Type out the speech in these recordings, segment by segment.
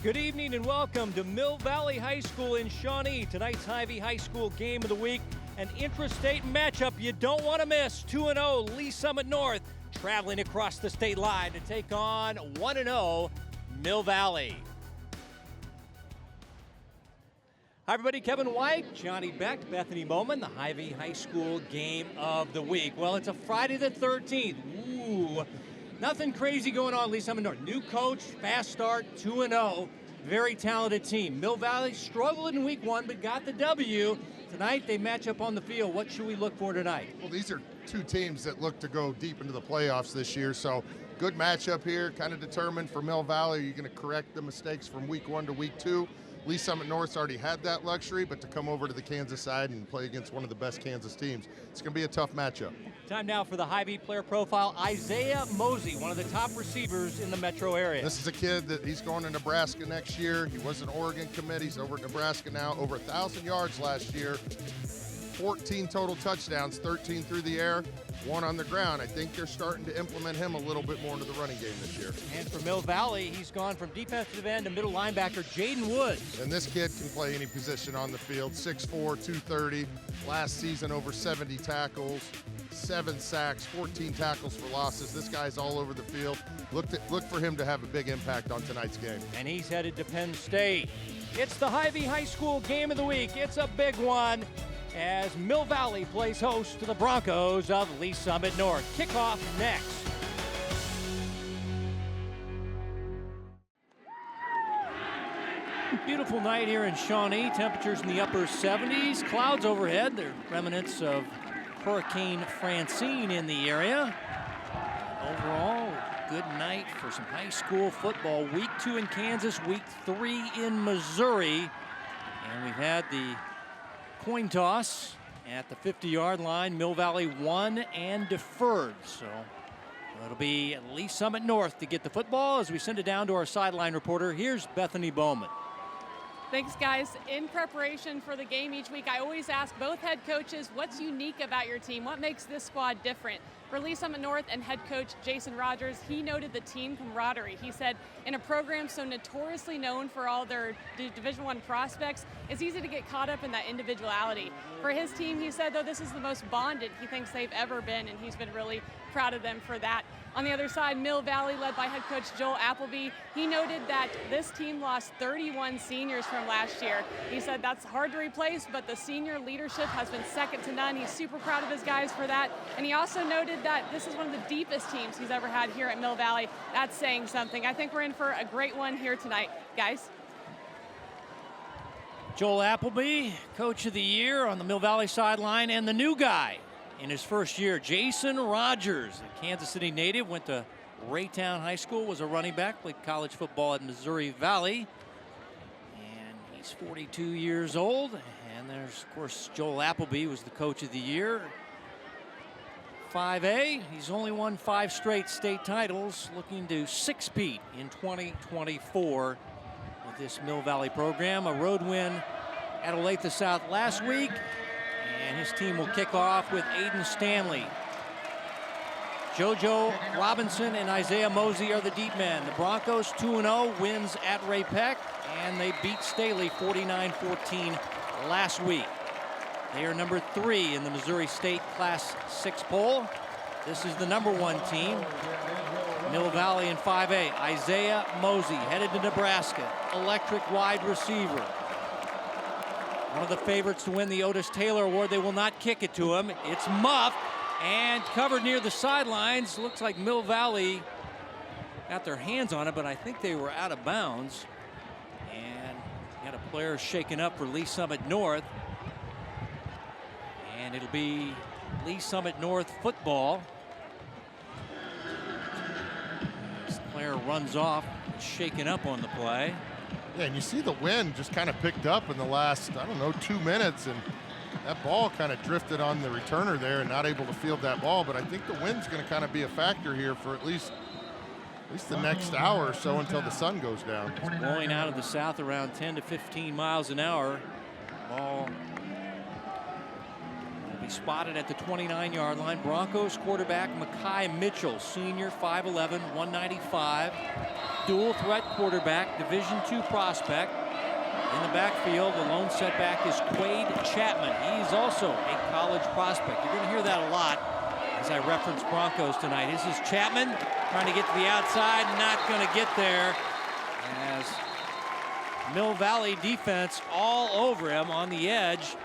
Good evening and welcome to Mill Valley High School in Shawnee. Tonight's Hy-Vee High School game of the week, an intrastate matchup you don't want to miss. 2-0 Lee Summit North traveling across the state line to take on 1-0 Mill Valley. Hi everybody, Kevin White, Johnny Beck, Bethany Bowman, the Hy-Vee High School game of the week. Well, it's a Friday the 13th. Ooh. Nothing crazy going on, Lee Summit North. New coach, fast start, 2-0. Very talented team. Mill Valley struggled in week one, but got the W. Tonight, they match up on the field. What should we look for tonight? Well, these are two teams that look to go deep into the playoffs this year, so good matchup here, kind of determined for Mill Valley. Are you going to correct the mistakes from week one to week two? Lee Summit North's already had that luxury, but to come over to the Kansas side and play against one of the best Kansas teams, it's going to be a tough matchup. Time now for the Hy-Vee player profile. Isaiah Mozee, one of the top receivers in the metro area. This is a kid that he's going to Nebraska next year. He was an Oregon commit. He's over at Nebraska now. Over 1,000 yards last year. 14 total touchdowns, 13 through the air, 1 on the ground. I think they're starting to implement him a little bit more into the running game this year. And for Mill Valley, he's gone from defensive end to middle linebacker, Jaden Woods. And this kid can play any position on the field. 6'4", 230. Last season, over 70 tackles, 7 sacks, 14 tackles for losses. This guy's all over the field. Look for him to have a big impact on tonight's game. And he's headed to Penn State. It's the Hy-Vee High School game of the week. It's a big one, as Mill Valley plays host to the Broncos of Lee Summit North. Kickoff next. Beautiful night here in Shawnee. Temperatures in the upper 70s. Clouds overhead. They're remnants of Hurricane Francine in the area. Overall, good night for some high school football. Week 2 in Kansas, week 3 in Missouri. And we've had the coin toss at the 50-yard line. Mill Valley won and deferred. So it'll be Lee Summit North to get the football as we send it down to our sideline reporter. Here's Bethany Bowman. Thanks, guys. In preparation for the game each week, I always ask both head coaches, what's unique about your team? What makes this squad different? For Lee Summit North and head coach Jason Rogers, he noted the team camaraderie. He said, in a program so notoriously known for all their Division I prospects, it's easy to get caught up in that individuality. For his team, he said, though, this is the most bonded he thinks they've ever been, and he's been really proud of them for that. On the other side, Mill Valley, led by head coach Joel Appleby, he noted that this team lost 31 seniors from last year. He said that's hard to replace, but the senior leadership has been second to none. He's super proud of his guys for that. And he also noted that this is one of the deepest teams he's ever had here at Mill Valley. That's saying something. I think we're in for a great one here tonight, guys. Joel Appleby, coach of the year on the Mill Valley sideline, and the new guy in his first year, Jason Rogers, a Kansas City native, went to Raytown High School, was a running back, played college football at Missouri Valley. And he's 42 years old. And there's, of course, Joel Appleby was the coach of the year. 5A, he's only won 5 straight state titles, looking to six-peat in 2024 with this Mill Valley program. A road win at Olathe South last week. And his team will kick off with Aiden Stanley. JoJo Robinson and Isaiah Mozee are the deep men. The Broncos 2-0, wins at Ray Peck, and they beat Staley 49-14 last week. They are number 3 in the Missouri State Class 6 poll. This is the number 1 team. Mill Valley in 5A. Isaiah Mozee headed to Nebraska. Electric wide receiver. One of the favorites to win the Otis Taylor Award. They will not kick it to him. It's muffed and covered near the sidelines. Looks like Mill Valley got their hands on it, but I think they were out of bounds. And got a player shaken up for Lee Summit North. And it'll be Lee Summit North football. This player runs off, shaken up on the play. Yeah, and you see the wind just kind of picked up in the last, 2 minutes, and that ball kind of drifted on the returner there and not able to field that ball. But I think the wind's going to kind of be a factor here for at least the next hour or so until the sun goes down. It's blowing out of the south around 10 to 15 miles an hour. Ball will be spotted at the 29-yard line. Broncos quarterback Mekhi Mitchell, senior, 5'11", 195. Dual threat quarterback, Division II prospect. In the backfield, the lone setback is Quade Chapman. He's also a college prospect. You're going to hear that a lot as I reference Broncos tonight. This is Chapman trying to get to the outside, not going to get there, as Mill Valley defense all over him on the edge.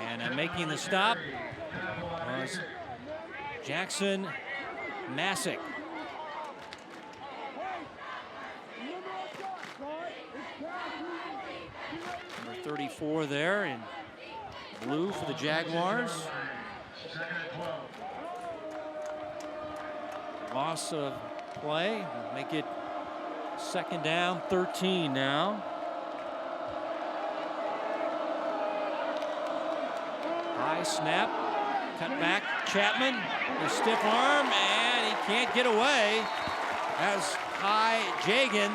And making the stop was Jackson Masick. Number 34 there in blue for the Jaguars. Loss of play, make it 2nd down, 13 now. High snap, cut back, Chapman, the stiff arm, and he can't get away. As High Jagan,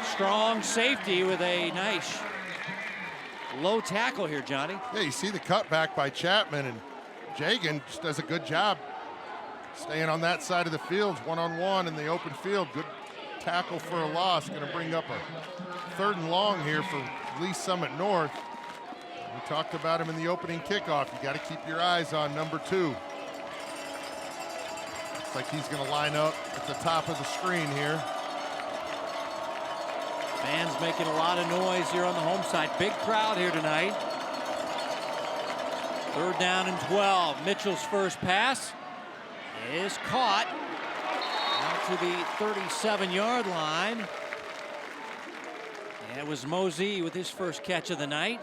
strong safety with a nice low tackle here, Johnny. Yeah, you see the cutback by Chapman, and Jagan just does a good job staying on that side of the field, one-on-one in the open field. Good tackle for a loss. Going to bring up a 3rd and long here for Lee Summit North. We talked about him in the opening kickoff. You got to keep your eyes on number 2. Looks like he's going to line up at the top of the screen here. Fans making a lot of noise here on the home side. Big crowd here tonight. 3rd down and 12. Mitchell's first pass is caught out to the 37-yard line. And it was Mozee with his first catch of the night.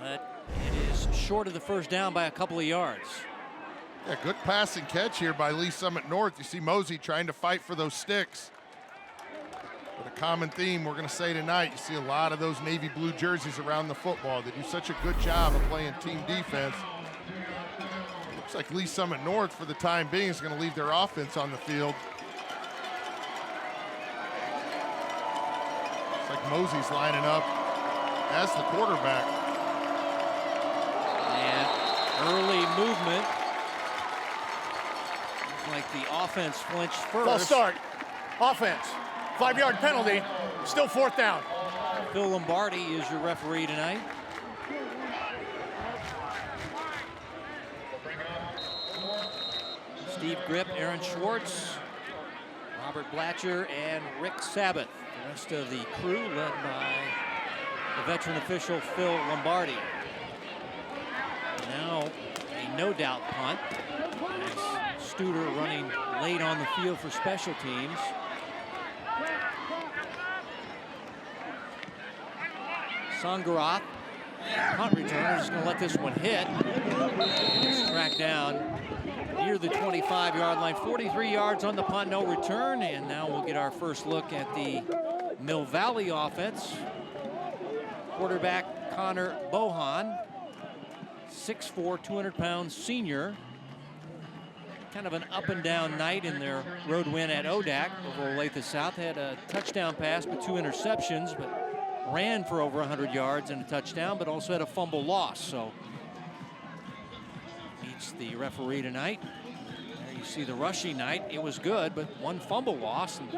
But it is short of the 1st down by a couple of yards. Yeah, good pass and catch here by Lee Summit North. You see Mozee trying to fight for those sticks. But a common theme we're going to say tonight, you see a lot of those navy blue jerseys around the football. They do such a good job of playing team defense. Looks like Lee Summit North, for the time being, is going to leave their offense on the field. Looks like Mozee's lining up as the quarterback. And early movement. Looks like the offense flinched first. False start. Offense. 5-yard penalty. Still 4th down. Phil Lombardi is your referee tonight. Steve Grip, Aaron Schwartz, Robert Blatcher, and Rick Sabbath. The rest of the crew led by the veteran official Phil Lombardi. Now a no-doubt punt as Studer running late on the field for special teams. Sangarath, punt returner, is going to let this one hit. And it's tracked down near the 25-yard line. 43 yards on the punt, no return. And now we'll get our first look at the Mill Valley offense. Quarterback Connor Bohan, 6'4", 200-pound senior. Kind of an up and down night in their road win at ODAC over Olathe South. Had a touchdown pass but 2 interceptions, but ran for over 100 yards and a touchdown, but also had a fumble loss. So meets the referee tonight. There you see the rushing night. It was good, but 1 fumble loss and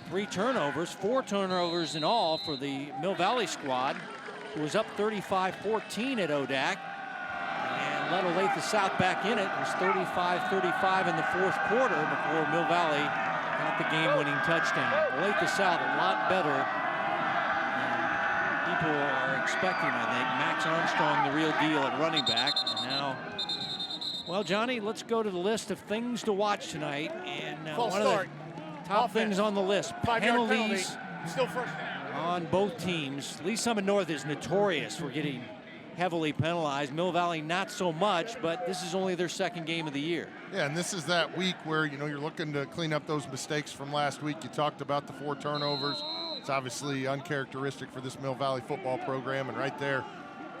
3 turnovers, 4 turnovers in all for the Mill Valley squad, who was up 35-14 at ODAC and let Olathe South back in it. It was 35-35 in the 4th quarter before Mill Valley got the game-winning touchdown. Olathe South a lot better than people are expecting, I think. Max Armstrong, the real deal at running back. And now, well, Johnny, let's go to the list of things to watch tonight. And one of the top things on the list, 5-yard penalty. penalties Still 1st down. On both teams. Lee Summit North is notorious for getting heavily penalized. Mill Valley not so much, but this is only their 2nd game of the year. Yeah, and this is that week where, you know, you're looking to clean up those mistakes from last week. You talked about the 4 turnovers. It's obviously uncharacteristic for this Mill Valley football program, and right there,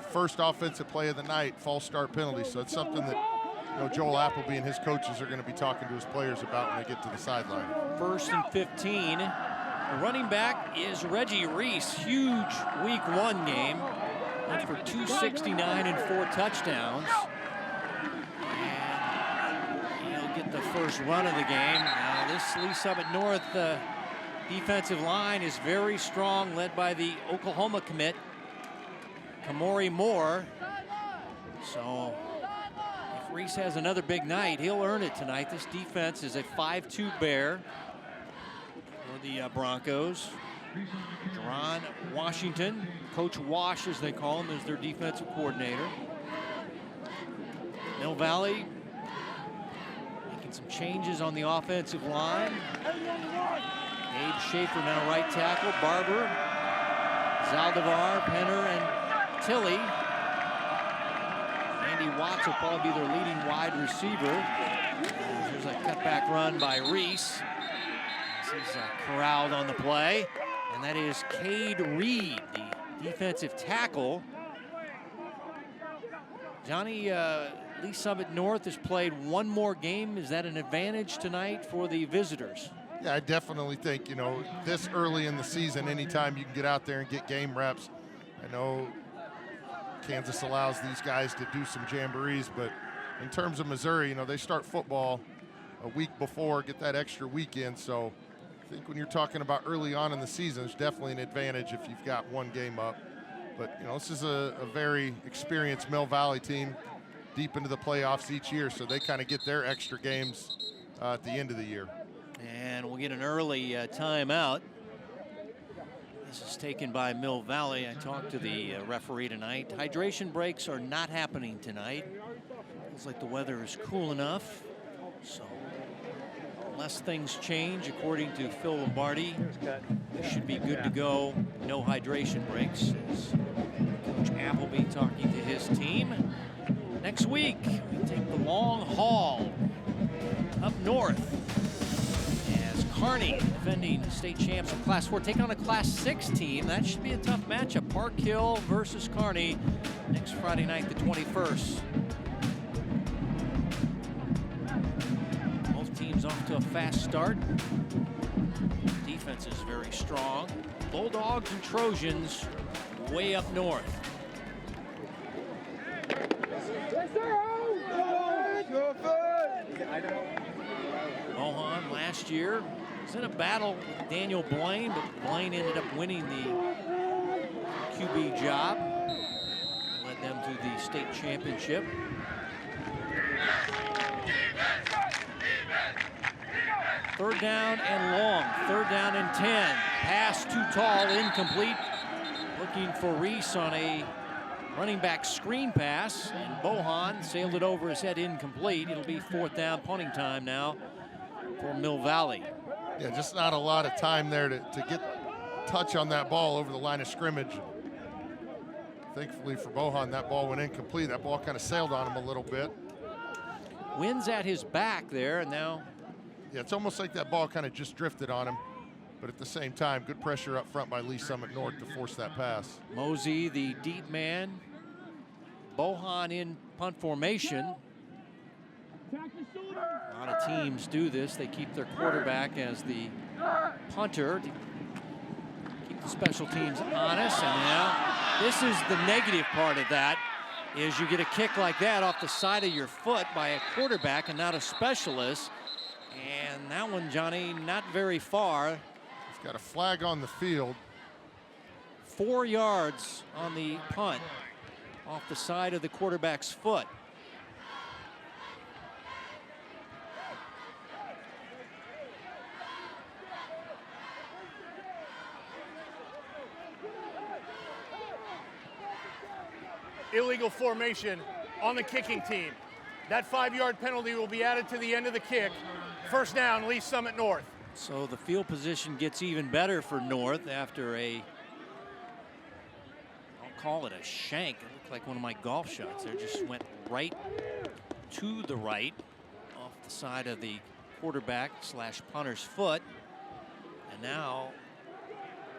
first offensive play of the night, false start penalty. So it's something that, you know, Joel Appleby and his coaches are going to be talking to his players about when they get to the sideline. 1st and 15. The running back is Reggie Reese. Huge week 1 game. Went for 269 and 4 touchdowns. the first run of the game. Now this Lee Summit North defensive line is very strong, led by the Oklahoma commit, Kamori Moore. So if Reese has another big night, he'll earn it tonight. This defense is a 5-2 bear for the Broncos. Ron Washington, Coach Wash as they call him, is their defensive coordinator. Mill Valley making some changes on the offensive line. Abe Schaefer now right tackle. Barber, Zaldivar, Penner, and Tilley. Andy Watts will probably be their leading wide receiver. There's a cutback run by Reese. He's corralled on the play. And that is Cade Reed, the defensive tackle. Johnny, Lee Summit North has played one more game. Is that an advantage tonight for the visitors? Yeah, I definitely think, you know, this early in the season, anytime you can get out there and get game reps. I know Kansas allows these guys to do some jamborees, but in terms of Missouri, you know, they start football a week before, get that extra weekend. So I think when you're talking about early on in the season, it's definitely an advantage if you've got one game up. But, you know, this is a very experienced Mill Valley team deep into the playoffs each year, so they kind of get their extra games at the end of the year. And we'll get an early timeout. This is taken by Mill Valley. I talked to the referee tonight. Hydration breaks are not happening tonight. Feels like the weather is cool enough. So unless things change, according to Phil Lombardi, we should be good to go. No hydration breaks. As Coach Appleby talking to his team. Next week, we take the long haul up north as Kearney, defending state champs in Class 4, take on a Class 6 team. That should be a tough matchup. Park Hill versus Kearney next Friday night, the 21st. Both teams off to a fast start. Defense is very strong. Bulldogs and Trojans way up north. Mohan last year was in a battle with Daniel Blaine, but Blaine ended up winning the QB job. Led them to the state championship. Third down and long. Third down and 10. Pass too tall, incomplete. Looking for Reese on a running back screen pass, and Bohan sailed it over his head, incomplete. It'll be fourth down, punting time now for Mill Valley. Yeah, just not a lot of time there to get touch on that ball over the line of scrimmage. Thankfully for Bohan, that ball went incomplete. That ball kind of sailed on him a little bit. Wind's at his back there, and now. Yeah, it's almost like that ball kind of just drifted on him. But at the same time, good pressure up front by Lee Summit North to force that pass. Mozee, the deep man. Bohan in punt formation. A lot of teams do this. They keep their quarterback as the punter to keep the special teams honest. And now this is the negative part of that, is you get a kick like that off the side of your foot by a quarterback and not a specialist. And that one, Johnny, not very far. Got a flag on the field. 4 yards on the punt off the side of the quarterback's foot. Illegal formation on the kicking team. That 5-yard penalty will be added to the end of the kick. First down, Lee Summit North. So the field position gets even better for North after a, I'll call it a shank. It looked like one of my golf shots there. Just went right to the right off the side of the quarterback / punter's foot. And now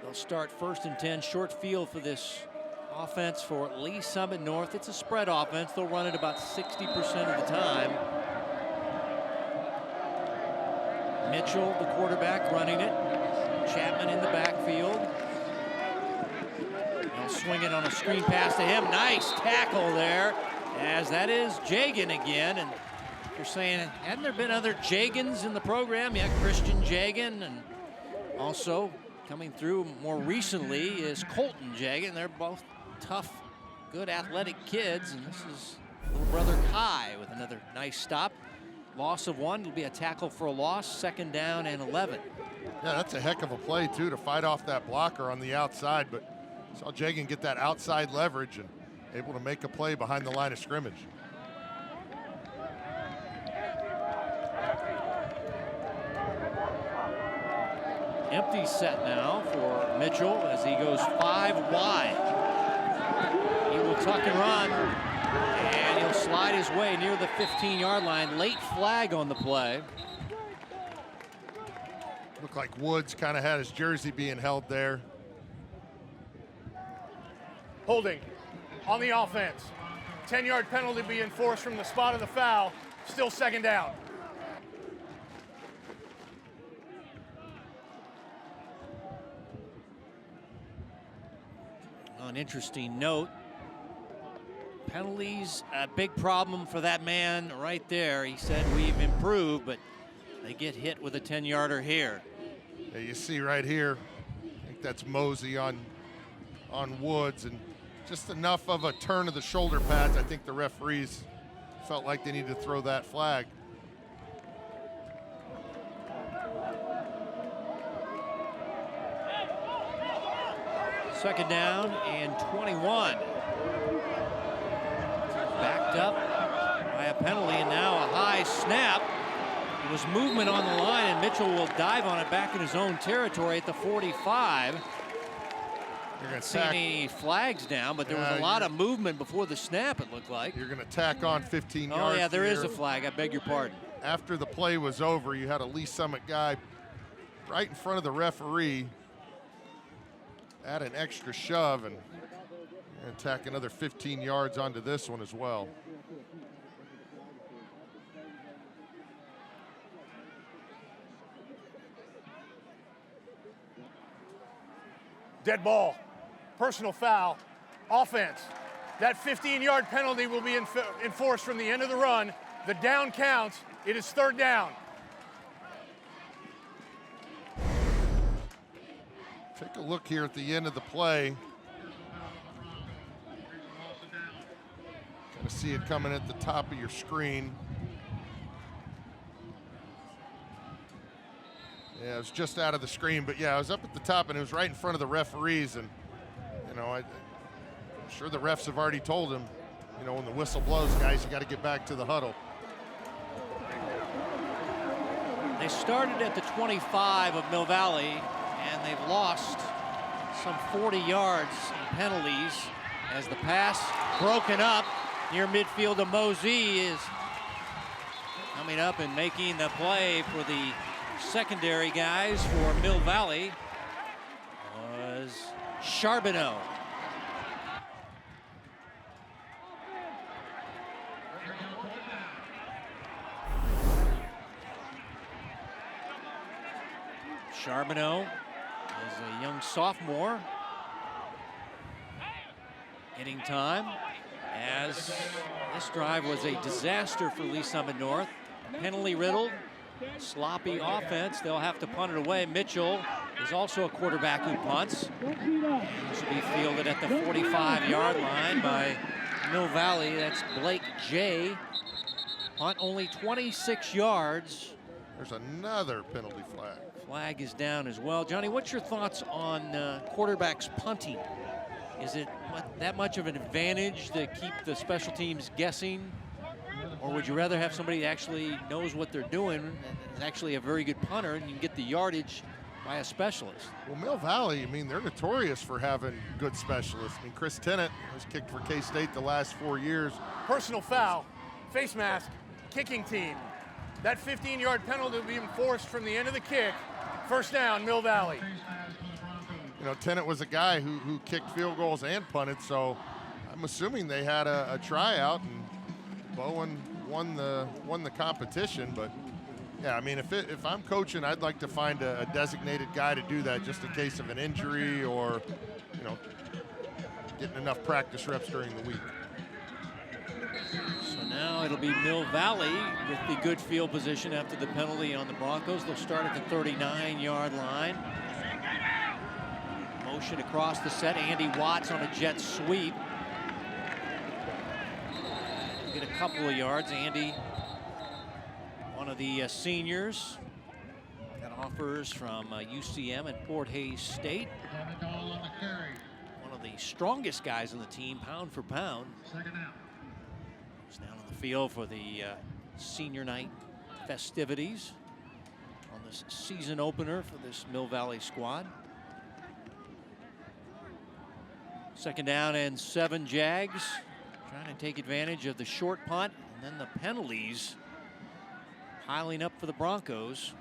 they'll start first and 10, short field for this offense for Lee Summit North. It's a spread offense. They'll run it about 60% of the time. Mitchell, the quarterback, running it. Chapman in the backfield. They'll swing it on a screen pass to him. Nice tackle there, as that is Jagan again. And You're saying, hadn't there been other Jagans in the program? Yeah, Christian Jagan, and also coming through more recently is Colton Jagan. They're both tough, good athletic kids, and this is little brother Kai with another nice stop. Loss of one, it'll be a tackle for a loss, 2nd down and 11. Yeah, that's a heck of a play, too, to fight off that blocker on the outside, but saw Jagan get that outside leverage and able to make a play behind the line of scrimmage. Empty set now for Mitchell as he goes 5 wide. He will tuck and run, and he'll slide his way near the 15-yard line. Late flag on the play. Looked like Woods kind of had his jersey being held there. Holding on the offense. 10-yard penalty be enforced from the spot of the foul. Still 2nd down. An interesting note. Penalties, a big problem for that man right there. He said we've improved, but they get hit with a 10-yarder here. Yeah, you see right here, I think that's Mozee on Woods, and just enough of a turn of the shoulder pads. I think the referees felt like they needed to throw that flag. Second down and 21. Backed up by a penalty, and now a high snap. There was movement on the line, and Mitchell will dive on it back in his own territory at the 45. You're going to see any flags down, but there was a lot of movement before the snap, it looked like. You're going to tack on 15 yards. Oh, yeah, there is a flag. I beg your pardon. After the play was over, you had a Lee Summit guy right in front of the referee, add an extra shove, and tack another 15 yards onto this one as well. Dead ball. Personal foul. Offense. That 15-yard penalty will be enforced from the end of the run. The down counts. It is 3rd down. Take a look here at the end of the play. Kind of see it coming at the top of your screen. Yeah, it was just out of the screen, but yeah, I was up at the top and it was right in front of the referees, and you know, I'm sure the refs have already told him, you know, when the whistle blows, guys, you got to get back to the huddle. They started at the 25 of Mill Valley, and they've lost some 40 yards in penalties as the pass broken up near midfield to Mozee is coming up and making the play for the secondary guys for Mill Valley was Charbonneau. Charbonneau is a young sophomore. Getting time as this drive was a disaster for Lee Summit North. Penalty riddled, sloppy offense. They'll have to punt it away. Mitchell is also a quarterback who punts. This will be fielded at the 45-yard line by Mill Valley. That's Blake J. Punt only 26 yards. There's another penalty flag. Flag is down as well. Johnny, what's your thoughts on quarterbacks punting? Is it that much of an advantage to keep the special teams guessing? Or would you rather have somebody that actually knows what they're doing and is actually a very good punter, and you can get the yardage by a specialist? Well, Mill Valley, I mean, they're notorious for having good specialists. I mean, Chris Tennant has kicked for K-State the last 4 years. Personal foul, face mask, kicking team. That 15-yard penalty will be enforced from the end of the kick. 1st down, Mill Valley. You know, Tennant was a guy who kicked field goals and punted, so I'm assuming they had a tryout, and Bowen won the competition. But yeah, I mean, if I'm coaching, I'd like to find a designated guy to do that just in case of an injury or, you know, getting enough practice reps during the week. So Now it'll be Mill Valley with the good field position after the penalty on the Broncos. They'll start at the 39-yard line. Motion across the set. Andy Watts on a jet sweep. Get a couple of yards. Andy, one of the seniors. Got offers from UCM and Fort Hays State. One of the strongest guys on the team, pound for pound. He's down on the field for the senior night festivities on this season opener for this Mill Valley squad. 2nd down and 7 Jags. Trying to take advantage of the short punt and then the penalties piling up for the Broncos.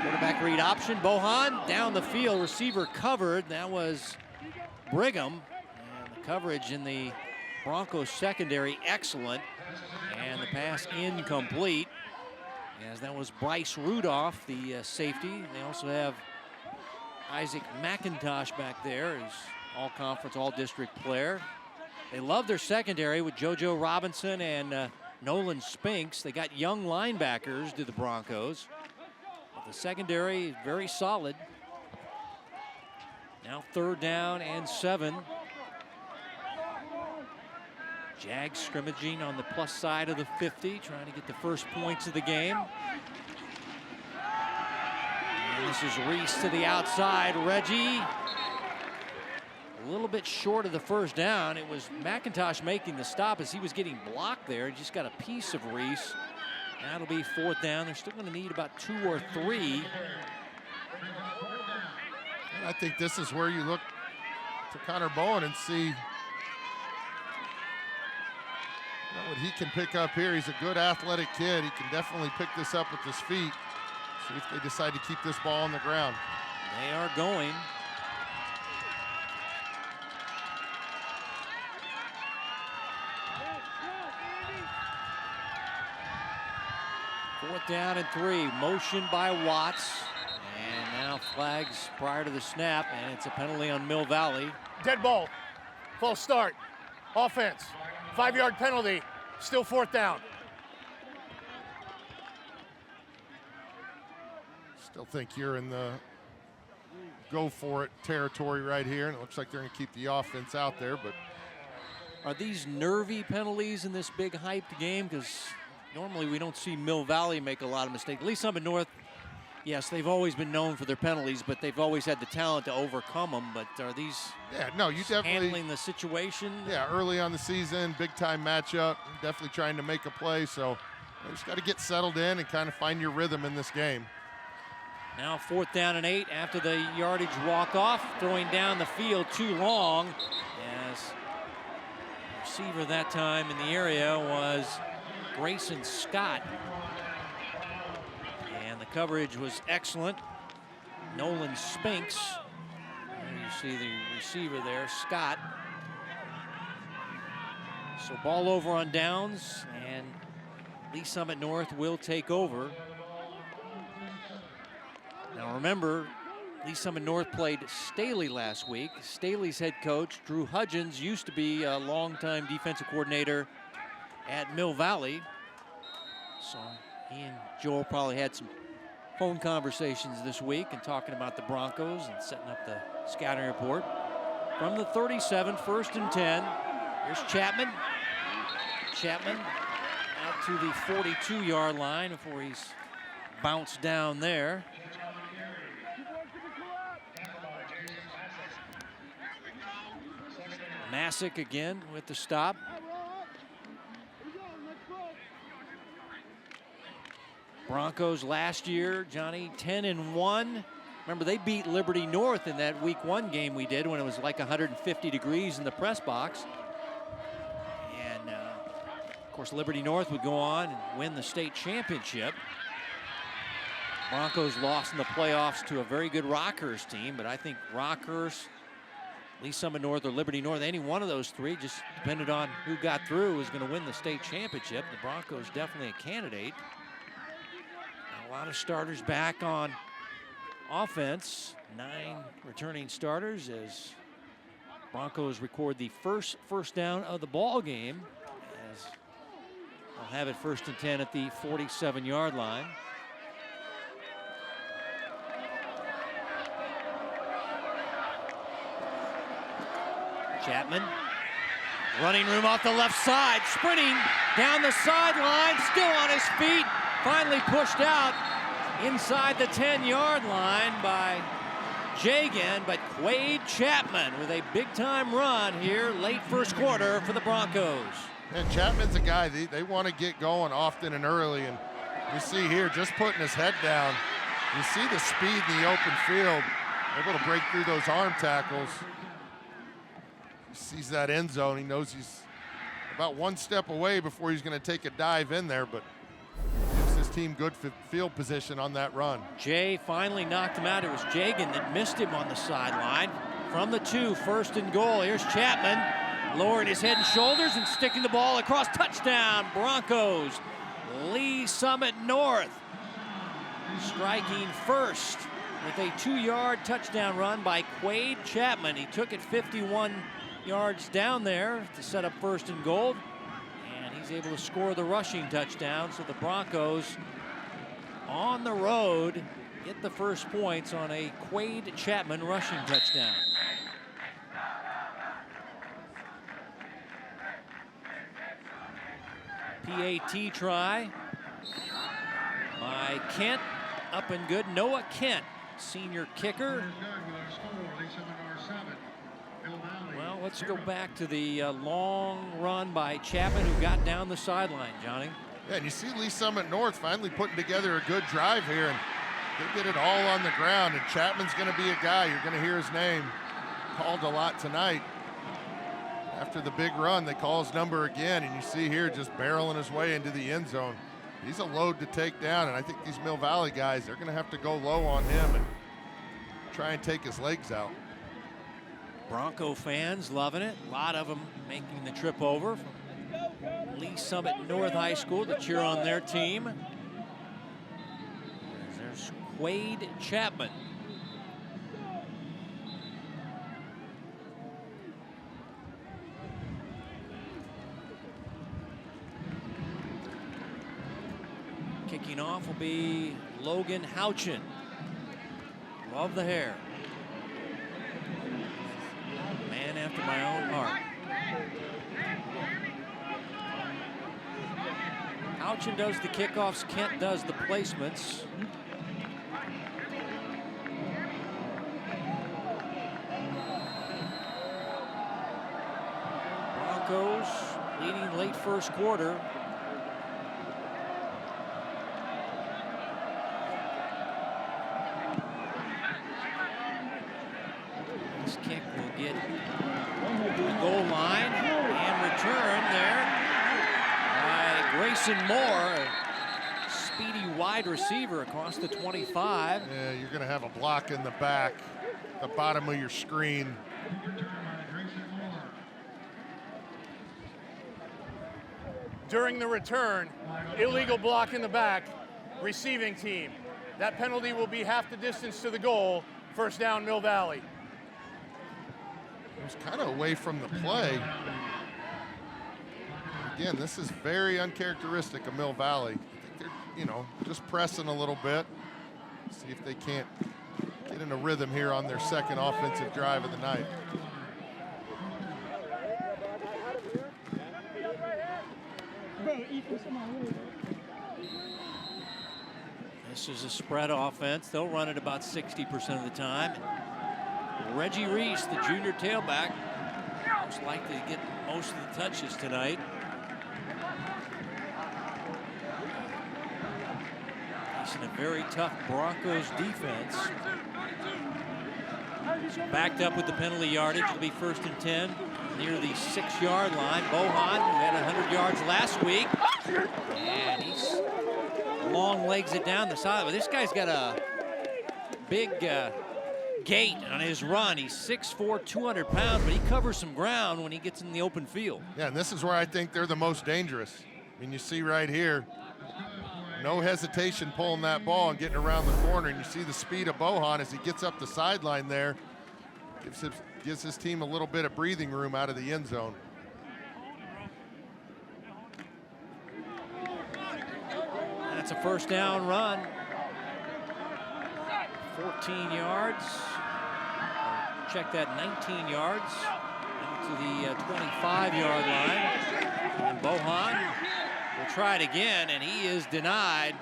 Quarterback read option. Bohan down the field. Receiver covered. That was Brigham. And the coverage in the Broncos secondary excellent. And the pass incomplete, as that was Bryce Rudolph, the safety. They also have Isaac McIntosh back there, who's all-conference, all-district player. They love their secondary with JoJo Robinson and Nolan Spinks. They got young linebackers to the Broncos. But the secondary is very solid. Now 3rd down and 7. Jags scrimmaging on the plus side of the 50, trying to get the first points of the game. And this is Reese to the outside. Reggie, a little bit short of the 1st down. It was McIntosh making the stop as he was getting blocked there. He just got a piece of Reese. Now it'll be 4th down. They're still going to need about 2 or 3. And I think this is where you look to Connor Bowen and see what he can pick up here. He's a good athletic kid. He can definitely pick this up with his feet. See if they decide to keep this ball on the ground. They are going. Fourth down and 3. Motion by Watts. And now flags prior to the snap, and it's a penalty on Mill Valley. Dead ball. False start. Offense. 5-yard penalty. Still 4th down. Still think you're in the go for it territory right here, and it looks like they're going to keep the offense out there. But are these nervy penalties in this big hyped game? Because normally we don't see Mill Valley make a lot of mistakes. At least up in North, yes, they've always been known for their penalties, but they've always had the talent to overcome them. But are these you definitely handling the situation? Yeah, early on the season, big time matchup, definitely trying to make a play. So you just got to get settled in and kind of find your rhythm in this game. Now 4th down and 8 after the yardage walk-off. Throwing down the field too long, as the receiver that time in the area was Grayson Scott. And the coverage was excellent. Nolan Spinks. And you see the receiver there, Scott. So ball over on downs, and Lee Summit North will take over. Now remember, Lee Summit North played Staley last week. Staley's head coach, Drew Hudgens, used to be a longtime defensive coordinator at Mill Valley. So he and Joel probably had some phone conversations this week and talking about the Broncos and setting up the scouting report. From the 37, 1st and 10. Here's Chapman. Chapman out to the 42-yard line before he's bounced down there. Masick again with the stop. Broncos last year, Johnny, 10-1. Remember, they beat Liberty North in that week 1 game we did when it was like 150 degrees in the press box. And of course, Liberty North would go on and win the state championship. Broncos lost in the playoffs to a very good Rockhurst team, but I think Rockhurst, Lee Summit North, or Liberty North, any one of those 3, just depended on who got through, was going to win the state championship. The Broncos definitely a candidate. A lot of starters back on offense. 9 returning starters as Broncos record the first down of the ball game, as they'll have it 1st and 10 at the 47-yard line. Chapman, running room off the left side, sprinting down the sideline, still on his feet, finally pushed out inside the 10-yard line by Jagan, but Quade Chapman with a big-time run here late first quarter for the Broncos. And Chapman's a guy, they want to get going often and early, and you see here just putting his head down. You see the speed in the open field, able to break through those arm tackles. He sees that end zone. He knows he's about 1 step away before he's going to take a dive in there, but gives his team good field position on that run. Jay finally knocked him out. It was Jagan that missed him on the sideline. From the 2, 1st and goal. Here's Chapman, lowering his head and shoulders and sticking the ball across. Touchdown, Broncos. Lee Summit North striking first with a 2-yard touchdown run by Quade Chapman. He took it 51 yards down there to set up 1st and goal, and he's able to score the rushing touchdown. So the Broncos on the road get the first points on a Quade Chapman rushing touchdown. PAT try by Kent, up and good. Noah Kent, senior kicker. Well, let's go back to the long run by Chapman, who got down the sideline, Johnny. Yeah, and you see Lee Summit North finally putting together a good drive here, and they did it all on the ground, and Chapman's going to be a guy. You're going to hear his name called a lot tonight. After the big run, they call his number again, and you see here just barreling his way into the end zone. He's a load to take down, and I think these Mill Valley guys, they're going to have to go low on him and try and take his legs out. Bronco fans loving it. A lot of them making the trip over from Lee Summit North High School to cheer on their team. There's Quade Chapman. Kicking off will be Logan Houchin. Love the hair. Man after my own heart. Houchin does the kickoffs, Kent does the placements. Broncos leading late first quarter. This kick will get to the goal line and return there by Grayson Moore, a speedy wide receiver across the 25. Yeah, you're going to have a block in the back, the bottom of your screen. During the return, illegal block in the back, receiving team. That penalty will be half the distance to the goal, 1st down, Mill Valley. It was kind of away from the play. Again, this is very uncharacteristic of Mill Valley. I think they're, just pressing a little bit. See if they can't get in a rhythm here on their second offensive drive of the night. This is a spread offense. They'll run it about 60% of the time. Reggie Reese, the junior tailback, most likely to get most of the touches tonight. Facing a very tough Broncos defense. Backed up with the penalty yardage. It'll be 1st and 10 near the 6-yard line. Bohan, who had 100 yards last week, and he's long legs it down the side. But this guy's got a big gait on his run. He's 6'4", 200 pounds, but he covers some ground when he gets in the open field. Yeah, and this is where I think they're the most dangerous. I mean, you see right here, no hesitation pulling that ball and getting around the corner. And you see the speed of Bohan as he gets up the sideline there. Gives his team a little bit of breathing room out of the end zone. That's a first down run. 14 yards. Check that, 19 yards to the 25-yard line. And Bohan will try it again, and he is denied.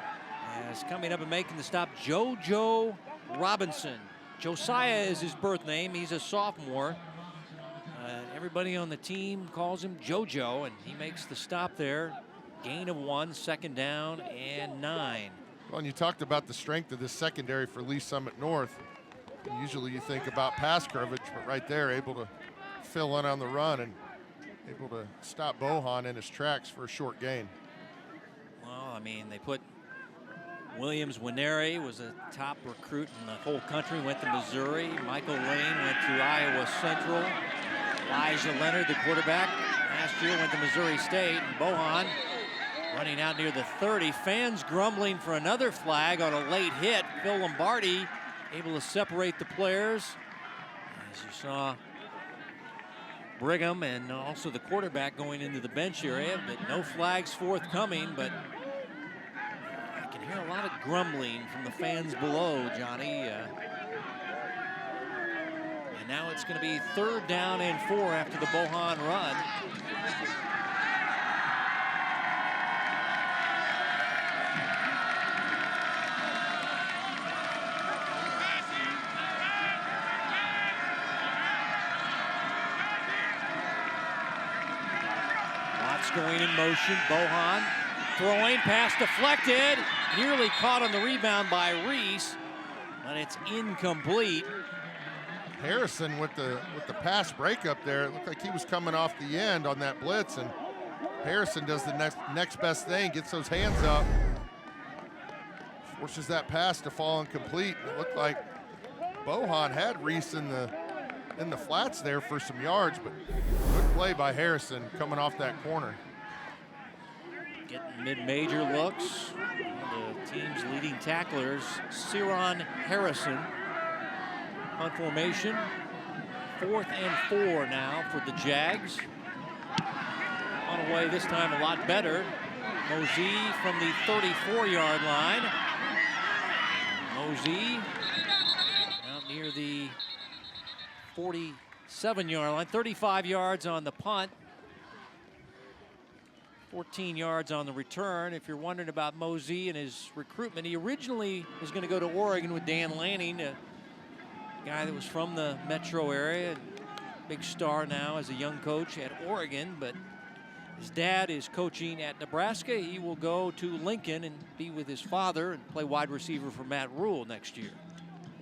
As coming up and making the stop, JoJo Robinson. Josiah is his birth name. He's a sophomore. Everybody on the team calls him JoJo, and he makes the stop there. Gain of 1, second down and 9. Well, and you talked about the strength of this secondary for Lee Summit North. Usually you think about pass coverage, but right there, able to fill in on the run and able to stop Bohan in his tracks for a short gain. Well, I mean, they put Williams Winery was a top recruit in the whole country, went to Missouri. Michael Lane went to Iowa Central. Elijah Leonard, the quarterback, last year went to Missouri State. And Bohan running out near the 30. Fans grumbling for another flag on a late hit. Phil Lombardi able to separate the players. As you saw, Brigham and also the quarterback going into the bench area, but no flags forthcoming. But I can hear a lot of grumbling from the fans below, Johnny. And now it's going to be 3rd down and 4 after the Bohan run. Watts going in motion. Bohan throwing, pass deflected, nearly caught on the rebound by Reese, but it's incomplete. Harrison with the pass breakup there. It looked like he was coming off the end on that blitz, and Harrison does the next best thing, gets those hands up, forces that pass to fall incomplete. It looked like Bohan had Reese in the flats there for some yards, but good play by Harrison coming off that corner. Getting mid-major looks. One of the team's leading tacklers, Ciron Harrison. On formation, 4th and 4 now for the Jags. On the way this time a lot better. Mozee from the 34-yard line. Mozee out near the 47-yard line. 35 yards on the punt. 14 yards on the return. If you're wondering about Mozee and his recruitment, he originally was going to go to Oregon with Dan Lanning, guy that was from the metro area, big star now as a young coach at Oregon, but his dad is coaching at Nebraska. He will go to Lincoln and be with his father and play wide receiver for Matt Rule next year.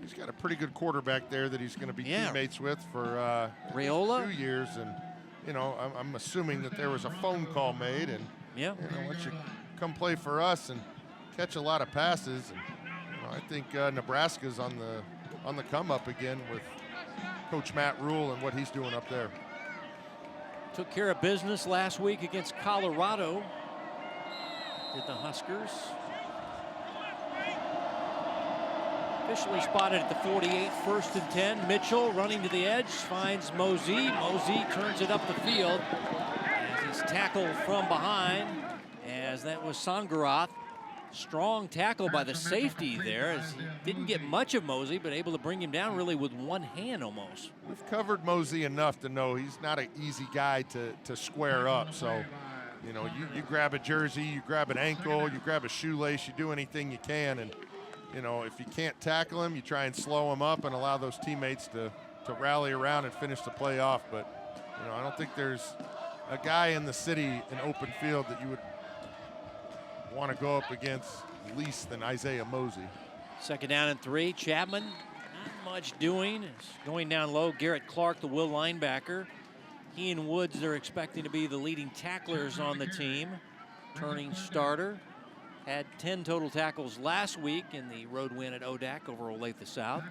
He's got a pretty good quarterback there that he's going to be teammates with for Raiola? 2 years, and you know, I'm assuming that there was a phone call made, and you know, why don't you come play for us and catch a lot of passes. And you know, I think Nebraska's on the come up again with Coach Matt Rule and what he's doing up there. Took care of business last week against Colorado. Did the Huskers. Officially spotted at the 48, 1st and 10. Mitchell running to the edge, finds Mozee. Mozee turns it up the field as he's tackled from behind, as that was Sangaroth. Strong tackle by the safety there, as he didn't get much of Mozee, but able to bring him down really with one hand almost. We've covered Mozee enough to know he's not an easy guy to square up. So, you know, you grab a jersey, you grab an ankle, you grab a shoelace, you do anything you can. And, you know, if you can't tackle him, you try and slow him up and allow those teammates to rally around and finish the play off. But, you know, I don't think there's a guy in the city in open field that you would want to go up against least than Isaiah Mozee. 2nd down and 3. Chapman, not much doing. It's going down low. Garrett Clark, the will linebacker. He and Woods are expecting to be the leading tacklers on the team. Turning starter. Had 10 total tackles last week in the road win at ODAC over Olathe South.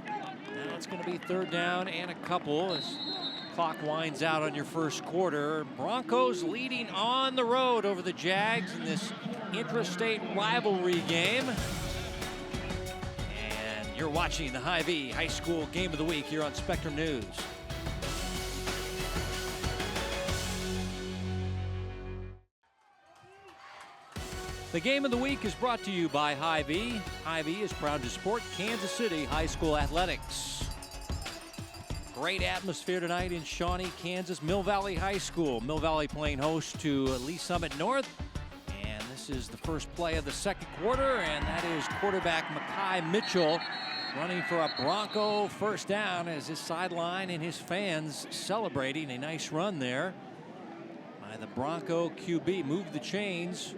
Now it's going to be 3rd down and a couple as Clock winds out on your first quarter. Broncos leading on the road over the Jags in this intrastate rivalry game. And you're watching the Hy-Vee High School Game of the Week here on Spectrum News. The Game of the Week is brought to you by Hy-Vee. Hy-Vee is proud to support Kansas City High School athletics. Great atmosphere tonight in Shawnee, Kansas. Mill Valley High School. Mill Valley playing host to Lee Summit North. And this is the first play of the second quarter, and that is quarterback Mekhi Mitchell running for a Bronco first down as his sideline and his fans celebrating a nice run there by the Bronco QB. Move the chains.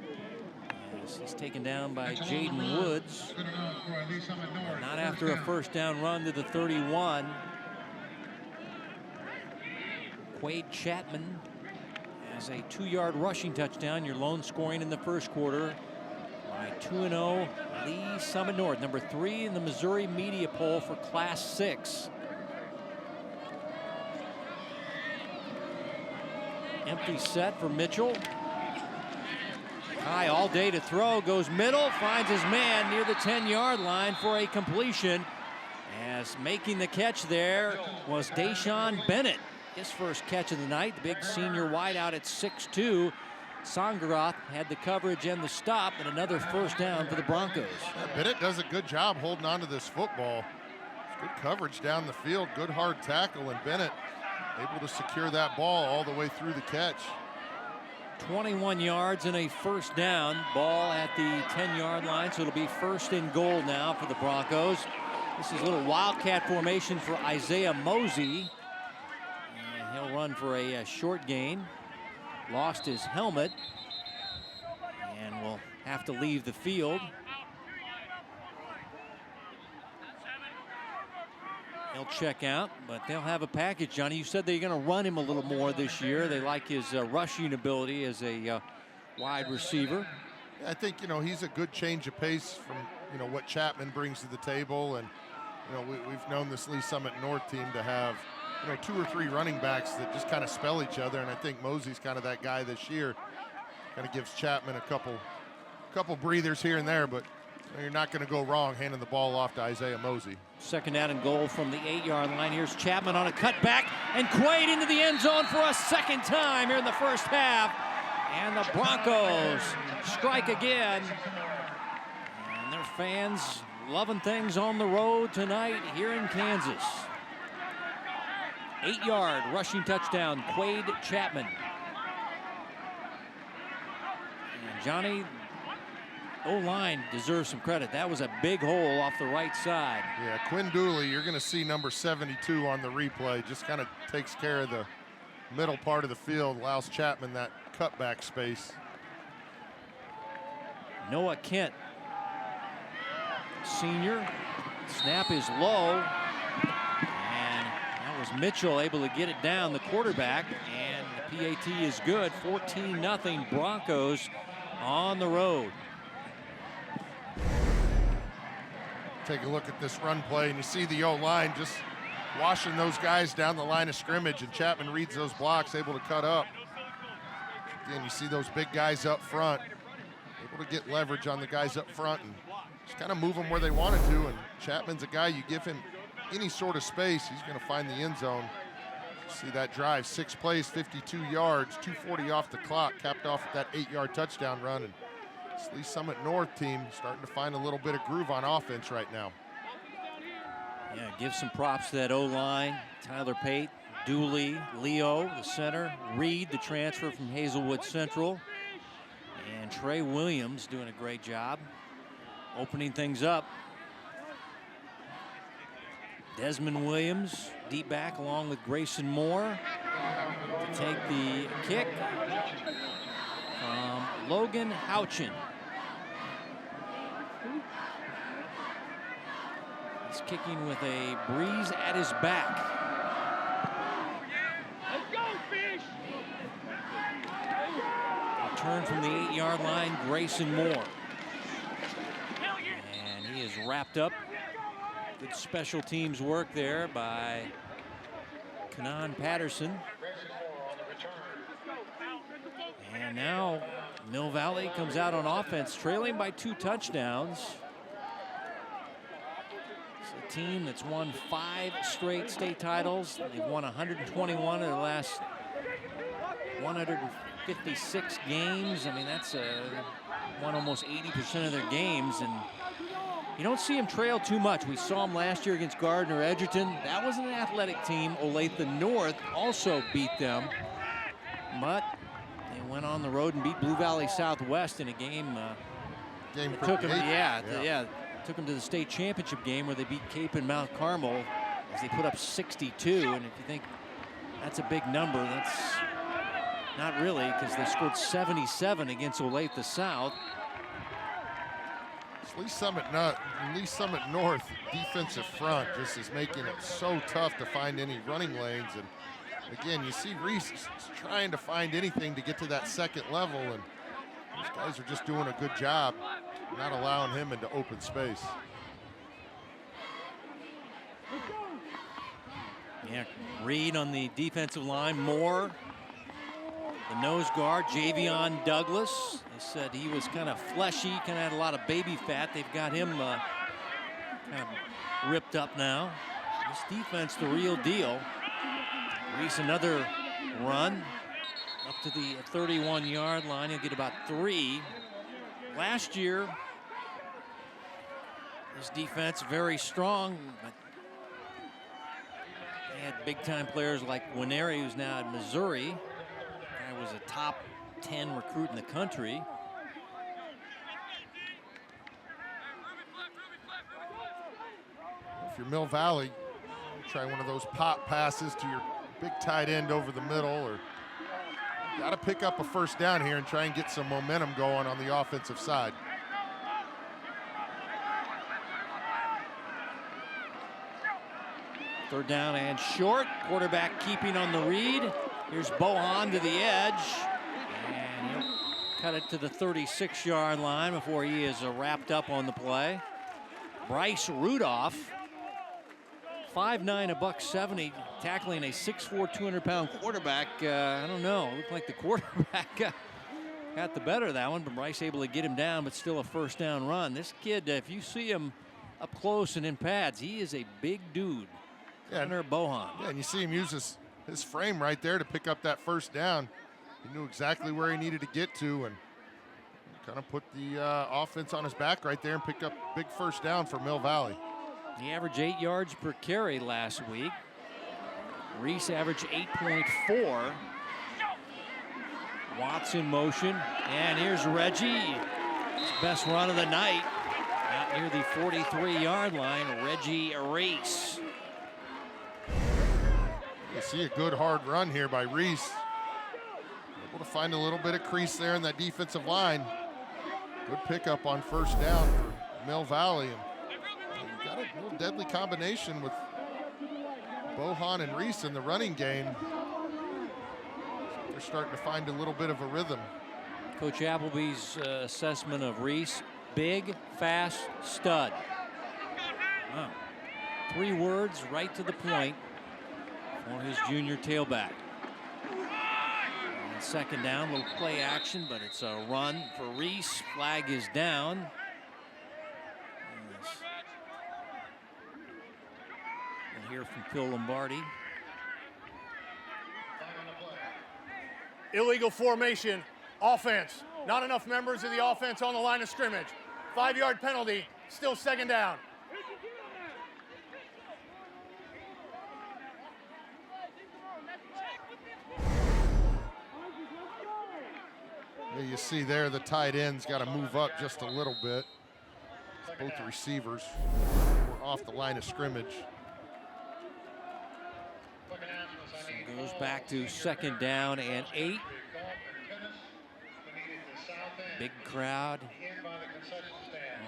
He's taken down by Jaden Woods. And not after a first down run to the 31. Quade Chapman has a 2-yard rushing touchdown. Your lone scoring in the first quarter by 2-0 Lee Summit North, number 3 in the Missouri media poll for Class 6. Empty set for Mitchell. High all day to throw, goes middle, finds his man near the 10-yard line for a completion. As making the catch there was Deshaun Bennett. His first catch of the night, the big senior wideout at 6'2". Songaroth had the coverage and the stop, and another first down for the Broncos. Yeah, Bennett does a good job holding on to this football. Good coverage down the field, good hard tackle, and Bennett able to secure that ball all the way through the catch. 21 yards and a first down. Ball at the 10-yard line, so it'll be first and goal now for the Broncos. This is a little wildcat formation for Isaiah Mozee. And he'll run for a short gain. Lost his helmet and will have to leave the field. He'll check out, but they'll have a package. Johnny, you said they're going to run him a little more this year. They like his rushing ability as a wide receiver. Yeah, I think, he's a good change of pace from, what Chapman brings to the table. And, we've known this Lee Summit North team to have, 2 or 3 running backs that just kind of spell each other. And I think Mosee's kind of that guy this year. Kind of gives Chapman a couple breathers here and there, but you're not going to go wrong handing the ball off to Isaiah Mozee. Second down and goal from the 8-yard line. Here's Chapman on a cutback, and Quaid into the end zone for a second time here in the first half. And the Broncos strike again. And their fans loving things on the road tonight here in Kansas. 8-yard rushing touchdown, Quaid Chapman. And Johnny, O-line deserves some credit. That was a big hole off the right side. Yeah, Quinn Dooley, you're going to see number 72 on the replay. Just kind of takes care of the middle part of the field, allows Chapman that cutback space. Noah Kent, senior. Snap is low. And that was Mitchell able to get it down, the quarterback. And the PAT is good. 14-0 Broncos on the road. Take a look at this run play, and you see the O-line just washing those guys down the line of scrimmage, and Chapman reads those blocks, able to cut up. Again, you see those big guys up front, able to get leverage on the guys up front and just kind of move them where they wanted to. And Chapman's a guy, you give him any sort of space, he's going to find the end zone. See that drive, 6 plays, 52 yards, 2:40 off the clock, capped off with that 8-yard touchdown run. And this Lee Summit North team starting to find a little bit of groove on offense right now. Yeah, give some props to that O-line. Tyler Pate, Dooley, Leo, the center, Reed, the transfer from Hazelwood Central, and Trey Williams doing a great job opening things up. Desmond Williams, deep back, along with Grayson Moore to take the kick from Logan Houchin. He's kicking with a breeze at his back. Let's go, Fish! Return from the 8-yard line, Grayson Moore. And he is wrapped up. Good special teams work there by Kanan Patterson. And now Mill Valley comes out on offense, trailing by 2 touchdowns. It's a team that's won 5 straight state titles. They've won 121 of their last 156 games. I mean, that's won almost 80% of their games, and you don't see them trail too much. We saw them last year against Gardner Edgerton. That was an athletic team. Olathe North also beat them, but they went on the road and beat Blue Valley Southwest in a game. Took them to the state championship game where they beat Cape and Mount Carmel as they put up 62. And if you think that's a big number, that's not really, because they scored 77 against Olathe South. Lee Summit North defensive front just is making it so tough to find any running lanes. And again, you see Reese is trying to find anything to get to that second level, and these guys are just doing a good job not allowing him into open space. Yeah, Reed on the defensive line. Moore, the nose guard, Javion Douglas. They said he was kind of fleshy, kind of had a lot of baby fat. They've got him kind of ripped up now. This defense, the real deal. Reese, another run up to the 31-yard line. He'll get about 3. Last year, this defense very strong, but they had big-time players like Winery, who's now at Missouri. Guy was a top 10 recruit in the country. If you're Mill Valley, try one of those pop passes to your big tight end over the middle, or got to pick up a first down here and try and get some momentum going on the offensive side. Third down and short. Quarterback keeping on the read. Here's Bohan to the edge. And he'll cut it to the 36-yard line before he is wrapped up on the play. Bryce Rudolph, 5'9", $170, tackling a 6'4", 200-pound quarterback. I don't know. Looked like the quarterback got the better of that one, but Bryce able to get him down, but still a first down run. This kid, if you see him up close and in pads, he is a big dude. Yeah, Bohan. Yeah, and you see him use his frame right there to pick up that first down. He knew exactly where he needed to get to and kind of put the offense on his back right there and picked up big first down for Mill Valley. He averaged 8 yards per carry last week. Reese averaged 8.4. Watts in motion, and here's Reggie. His best run of the night. Out near the 43-yard line, Reggie Reese. You see a good hard run here by Reese. Able to find a little bit of crease there in that defensive line. Good pickup on first down for Mill Valley. And got a little deadly combination with Bohan and Reese in the running game. They're starting to find a little bit of a rhythm. Coach Appleby's assessment of Reese: big, fast, stud. Wow. 3 words right to the point for his junior tailback. And second down, little play action, but it's a run for Reese. Flag is down. We'll hear from Phil Lombardi. Illegal formation, offense. Not enough members of the offense on the line of scrimmage. 5-yard penalty, still second down. Yeah, you see there the tight end's got to move up just a little bit. Both the receivers were off the line of scrimmage. So goes back to second down and 8. Big crowd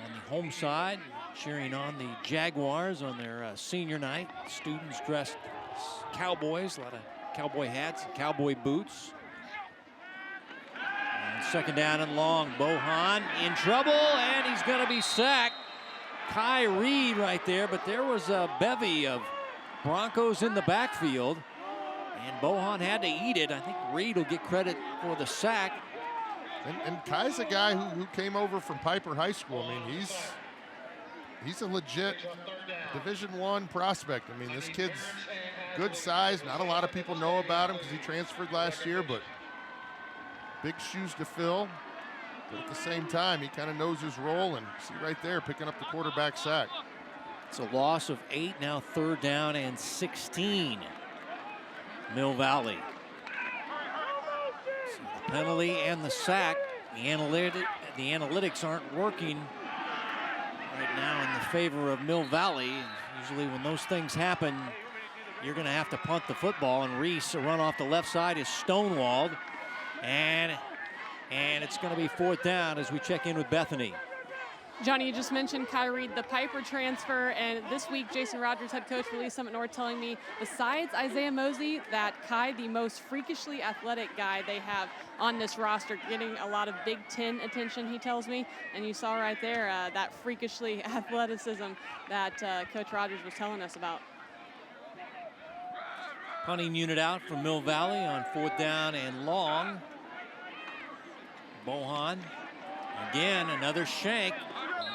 on the home side cheering on the Jaguars on their senior night. Students dressed as cowboys, a lot of cowboy hats and cowboy boots. And second down and long. Bohan in trouble, and he's going to be sacked. Kai Reed right there, but there was a bevy of Broncos in the backfield. And Bohan had to eat it. I think Reed will get credit for the sack. And Kai's a guy who came over from Piper High School. I mean, he's a legit Division I prospect. I mean, this kid's good size. Not a lot of people know about him because he transferred last year, but big shoes to fill. But at the same time, he kind of knows his role, and see right there, picking up the quarterback sack. It's a loss of 8, now 3rd down and 16. Mill Valley. So the penalty and the sack. The analytics aren't working right now in the favor of Mill Valley. Usually when those things happen, you're going to have to punt the football, and Reese, a run off the left side, is stonewalled. And it's going to be 4th down as we check in with Bethany. Johnny, you just mentioned Kai Reed, the Piper transfer, and this week Jason Rogers, head coach for Lee Summit North, telling me besides Isaiah Mozee, that Kai, the most freakishly athletic guy they have on this roster, getting a lot of Big Ten attention, he tells me. And you saw right there that freakishly athleticism that Coach Rogers was telling us about. Punting unit out from Mill Valley on 4th down and long. Bohan, again, another shank.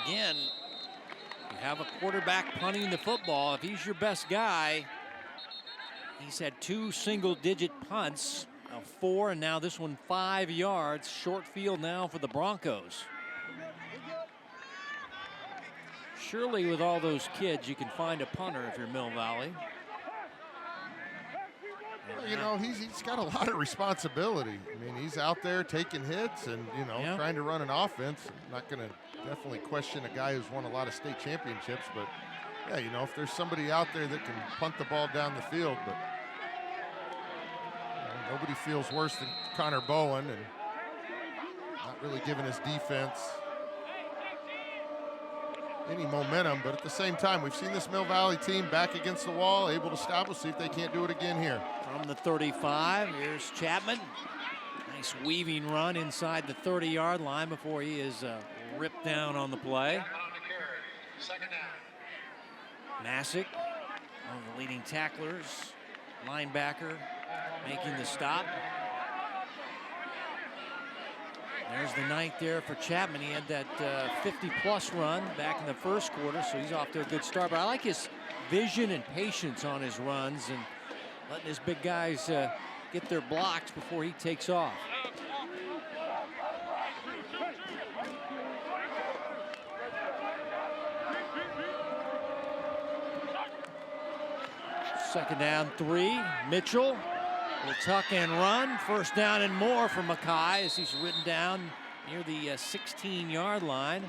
Again, you have a quarterback punting the football. If he's your best guy, he's had 2 single-digit punts of 4, and now this one 5 yards. Short field now for the Broncos. Surely with all those kids, you can find a punter if you're Mill Valley. You know, he's got a lot of responsibility. I mean, he's out there taking hits and, you know, trying to run an offense. I'm not going to definitely question a guy who's won a lot of state championships, but, yeah, you know, if there's somebody out there that can punt the ball down the field, but you know, nobody feels worse than Connor Bowen and not really giving his defense any momentum. But at the same time, we've seen this Mill Valley team back against the wall, able to stop us, see if they can't do it again here. From the 35, here's Chapman. Nice weaving run inside the 30-yard line before he is ripped down on the play. Masick, one of the leading tacklers, linebacker, making the stop. There's the 9th there for Chapman. He had that 50-plus run back in the first quarter, so he's off to a good start. But I like his vision and patience on his runs and letting his big guys get their blocks before he takes off. Second down 3. Mitchell will tuck and run. 1st down and more for Mackay as he's ridden down near the 16-yard line.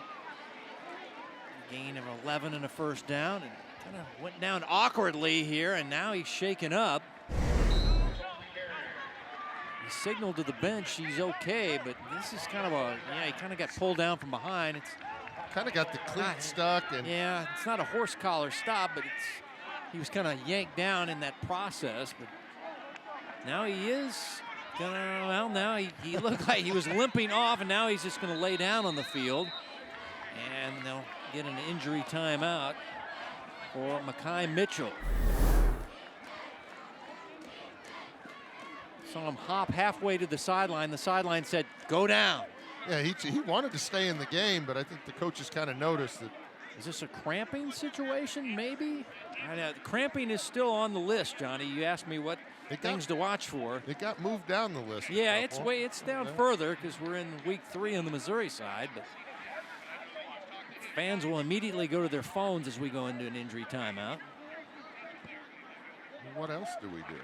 A gain of 11 and a 1st down, and kind of went down awkwardly here, and now he's shaken up. He signaled to the bench he's okay, but this is kind of a, he kind of got pulled down from behind. It's kind of got the cleat stuck. And yeah, it's not a horse collar stop, but he was kind of yanked down in that process. But now he is gonna, well, now he looked like he was limping off, and now he's just gonna lay down on the field. And they'll get an injury timeout for Mackay Mitchell. Saw him hop halfway to the sideline. The sideline said, go down. Yeah, he wanted to stay in the game, but I think the coaches kind of noticed that. Is this a cramping situation, maybe? I know, cramping is still on the list, Johnny. You asked me what things to watch for. It got moved down the list. Yeah, it's down further because we're in week 3 on the Missouri side. But fans will immediately go to their phones as we go into an injury timeout. What else do we do?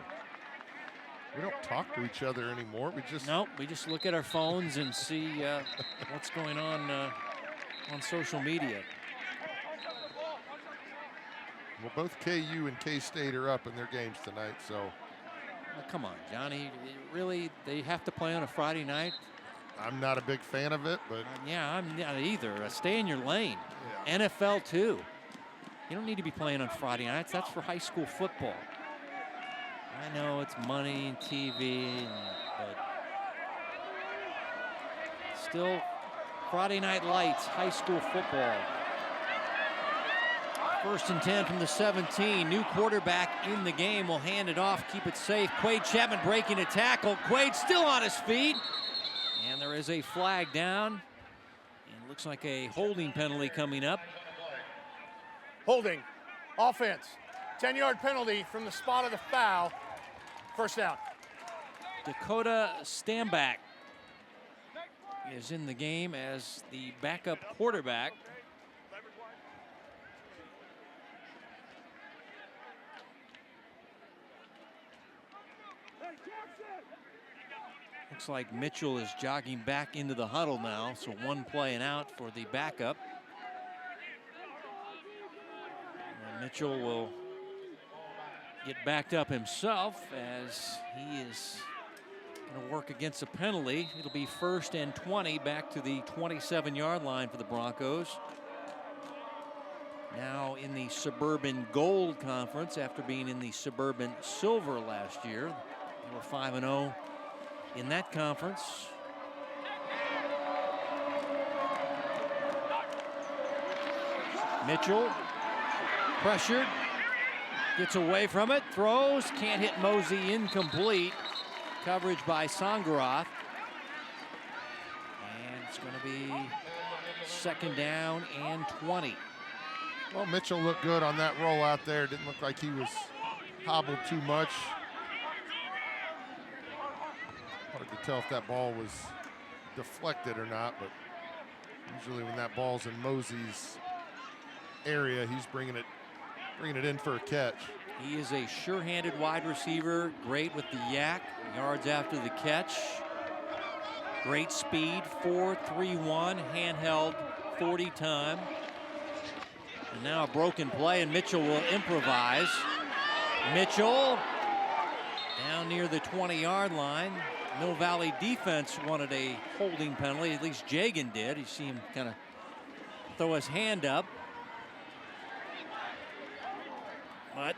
We don't talk to each other anymore. We just look at our phones and see what's going on social media. Well, both KU and K-State are up in their games tonight, so. Well, come on, Johnny. Really, they have to play on a Friday night? I'm not a big fan of it, but. Yeah, I'm not either. Stay in your lane. Yeah. NFL, too. You don't need to be playing on Friday nights. That's for high school football. I know it's money and TV, but still Friday Night Lights, high school football. First and 10 from the 17. New quarterback in the game will hand it off, keep it safe. Quade Chapman breaking a tackle. Quade still on his feet. And there is a flag down. And looks like a holding penalty coming up. Holding. Offense. 10-yard penalty from the spot of the foul. First down. Dakota Stamback is in the game as the backup quarterback. Looks like Mitchell is jogging back into the huddle now, so one play and out for the backup. And Mitchell will get backed up himself as he is going to work against a penalty. It'll be 1st and 20 back to the 27-yard line for the Broncos. Now in the Suburban Gold Conference after being in the Suburban Silver last year. They were 5-0 in that conference. Mitchell pressured, gets away from it, throws, can't hit Mozee, incomplete. Coverage by Songarath. And it's going to be 2nd down and 20. Well, Mitchell looked good on that roll out there. Didn't look like he was hobbled too much. Hard to tell if that ball was deflected or not, but usually when that ball's in Mozee's area, he's bringing it in for a catch. He is a sure-handed wide receiver, great with the yak, yards after the catch. Great speed, 4.31, handheld 40 time. And now a broken play, and Mitchell will improvise. Mitchell down near the 20-yard line. Mill Valley defense wanted a holding penalty, at least Jagan did. You see him kind of throw his hand up. But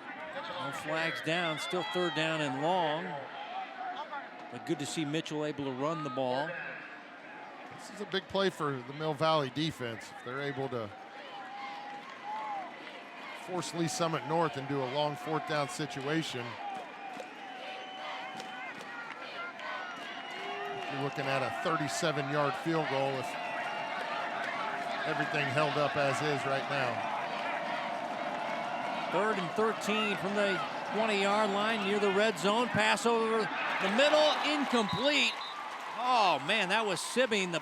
no flags down, still 3rd down and long. But good to see Mitchell able to run the ball. This is a big play for the Mill Valley defense. If they're able to force Lee Summit North into a long 4th down situation. You're looking at a 37-yard field goal if everything held up as is right now. 3rd and 13 from the 20-yard line near the red zone. Pass over the middle, incomplete. Oh, man, that was Sibbing, the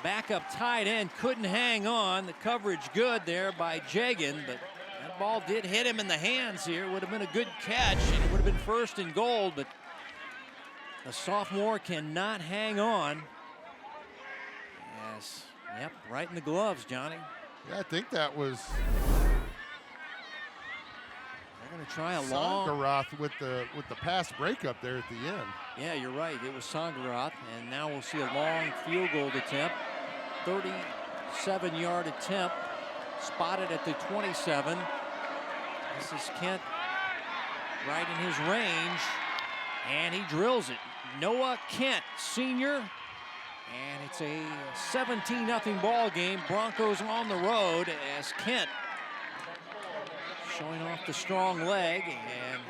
backup tight end. Couldn't hang on. The coverage good there by Jagan, but that ball did hit him in the hands here. Would have been a good catch, and it would have been 1st and goal, but the sophomore cannot hang on. Yes, yep, right in the gloves, Johnny. Yeah, I think that was They're going to try a long. Songarath with the pass breakup there at the end. Yeah, you're right. It was Songarath, and now we'll see a long field goal attempt. 37-yard attempt, spotted at the 27. This is Kent right in his range, and he drills it. Noah Kent, senior, and it's a 17-0 ball game. Broncos on the road as Kent showing off the strong leg, and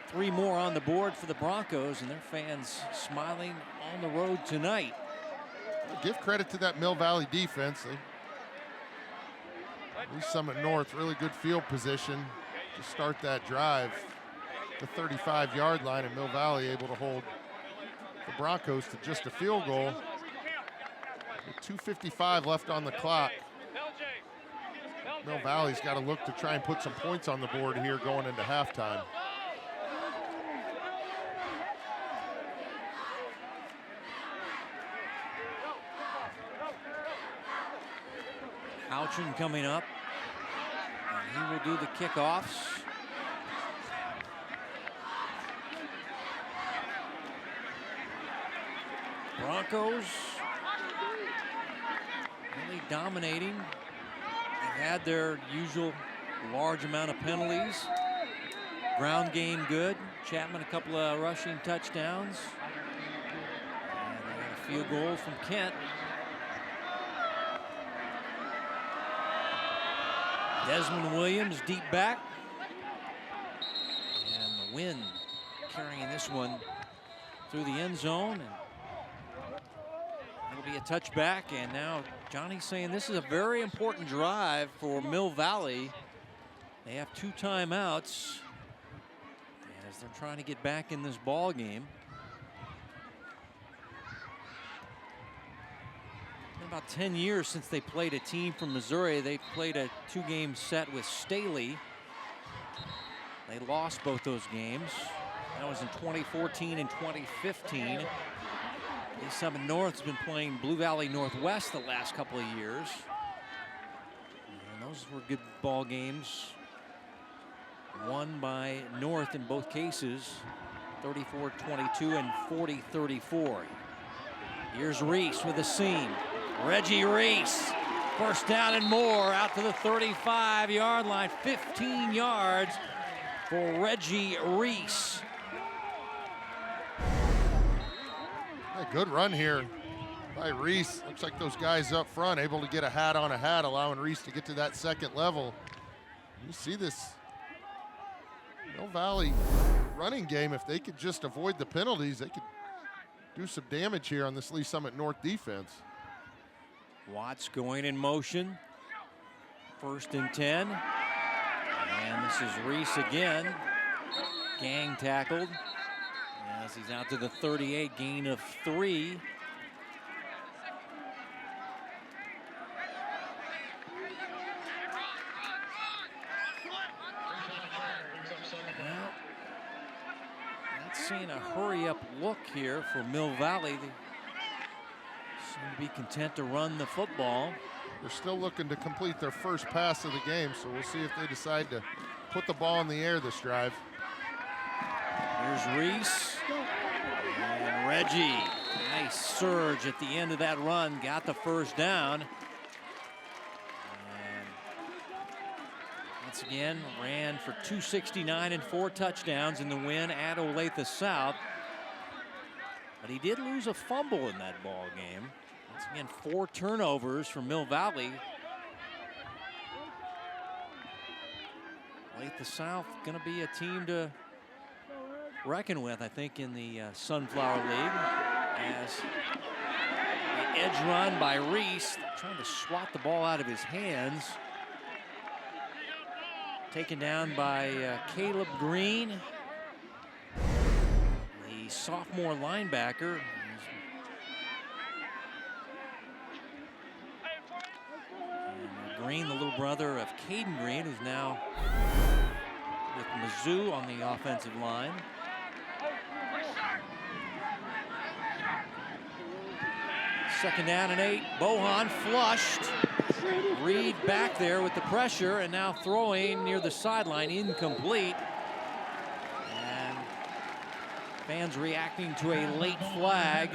3 more on the board for the Broncos, and their fans smiling on the road tonight. Give credit to that Mill Valley defense. Lee Summit North, really good field position to start that drive. The 35-yard line, and Mill Valley able to hold the Broncos to just a field goal. With 2:55 left on the clock. Mill Valley's got to look to try and put some points on the board here going into halftime. Houchin coming up, and he will do the kickoffs. Broncos really dominating. They've had their usual large amount of penalties. Ground game good. Chapman a couple of rushing touchdowns. And they got a field goal from Kent. Desmond Williams deep back. And the wind carrying this one through the end zone. And it'll be a touchback. And now Johnny's saying this is a very important drive for Mill Valley. They have 2 timeouts as they're trying to get back in this ball game. Been about 10 years since they played a team from Missouri. They played a 2-game set with Staley. They lost both those games. That was in 2014 and 2015. East Summit North's been playing Blue Valley Northwest the last couple of years. And those were good ball games. Won by North in both cases, 34-22 and 40-34. Here's Reese with a seam. Reggie Reese, first down and more, out to the 35-yard line, 15 yards for Reggie Reese. A good run here by Reese. Looks like those guys up front able to get a hat on a hat, allowing Reese to get to that second level. You see this Mill Valley running game. If they could just avoid the penalties, they could do some damage here on this Lee Summit North defense. Watts going in motion. 1st and 10. And this is Reese again. Gang tackled as he's out to the 38, gain of 3. Well, not seeing a hurry-up look here for Mill Valley. They seem to be content to run the football. They're still looking to complete their first pass of the game, so we'll see if they decide to put the ball in the air this drive. Here's Reese and Reggie. Nice surge at the end of that run, got the first down. And once again, ran for 269 and 4 touchdowns in the win at Olathe South. But he did lose a fumble in that ball game. Once again, 4 turnovers for Mill Valley. Olathe South going to be a team to reckon with, I think, in the Sunflower League. As the edge run by Reese, trying to swat the ball out of his hands. Taken down by Caleb Green, the sophomore linebacker. And Green, the little brother of Caden Green, who's now with Mozee on the offensive line. Second down and 8. Bohan flushed. Reed back there with the pressure and now throwing near the sideline, incomplete. And fans reacting to a late flag.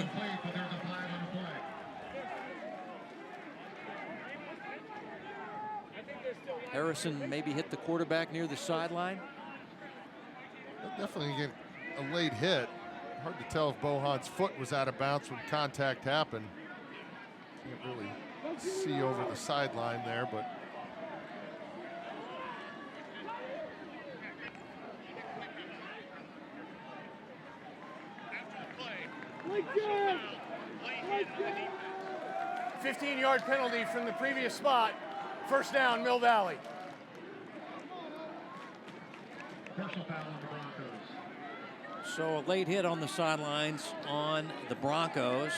Harrison maybe hit the quarterback near the sideline. They'll definitely get a late hit. Hard to tell if Bohan's foot was out of bounds when contact happened. Can't really see over the sideline there, but a 15-yard penalty from the previous spot. First down, Mill Valley. Personal foul on the Broncos. So a late hit on the sidelines on the Broncos.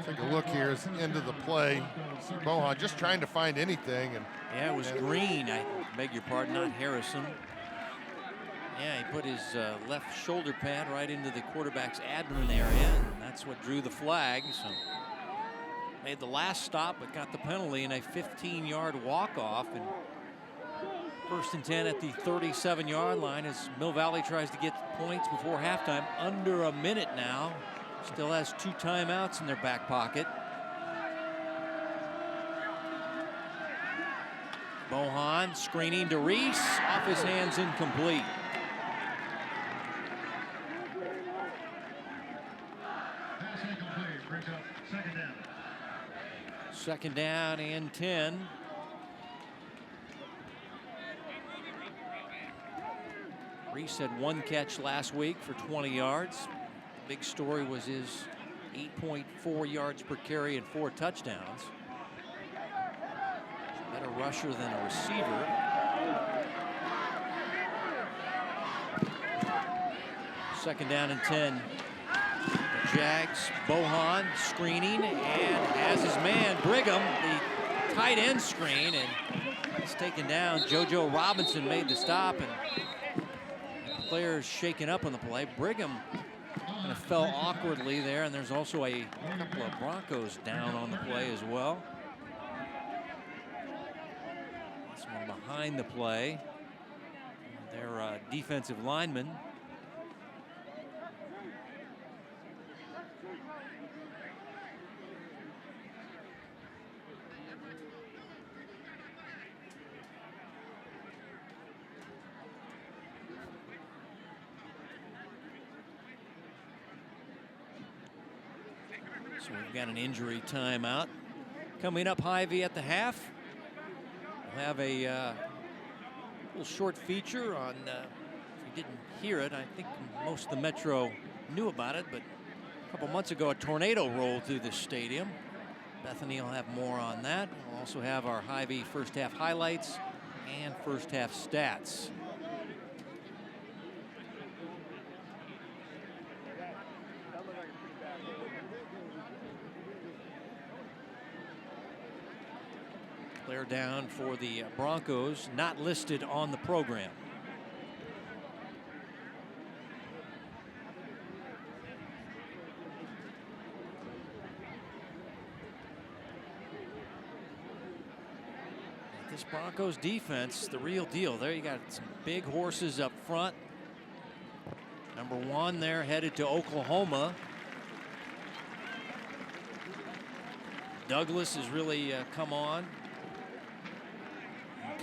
take a look here as end of the play. See Bohan just trying to find anything. And yeah, it was Green, I beg your pardon, not Harrison. Yeah, he put his left shoulder pad right into the quarterback's abdomen area, and that's what drew the flag. So made the last stop, but got the penalty in a 15-yard walk-off. And 1st and 10 at the 37-yard line as Mill Valley tries to get points before halftime. Under a minute now. Still has 2 timeouts in their back pocket. Bohan screening to Reese. Off his hands, incomplete. Second down and 10. Reese had 1 catch last week for 20 yards. The big story was his 8.4 yards per carry and 4 touchdowns. Better rusher than a receiver. Second down and 10. The Jags, Bohan screening and has his man Brigham, the tight end screen, and it's taken down. JoJo Robinson made the stop, and the players shaken up on the play. Brigham kind of fell awkwardly there, and there's also a couple of Broncos down on the play as well. This one behind the play. Their defensive lineman. So we've got an injury timeout. Coming up, Hy-Vee at the half. We'll have a little short feature on, if you didn't hear it, I think most of the Metro knew about it, but a couple months ago a tornado rolled through this stadium. Bethany will have more on that. We'll also have our Hy-Vee first half highlights and first half stats. Player down for the Broncos, not listed on the program. This Broncos defense, the real deal. There you got some big horses up front. Number 1 there headed to Oklahoma. Douglas has really come on.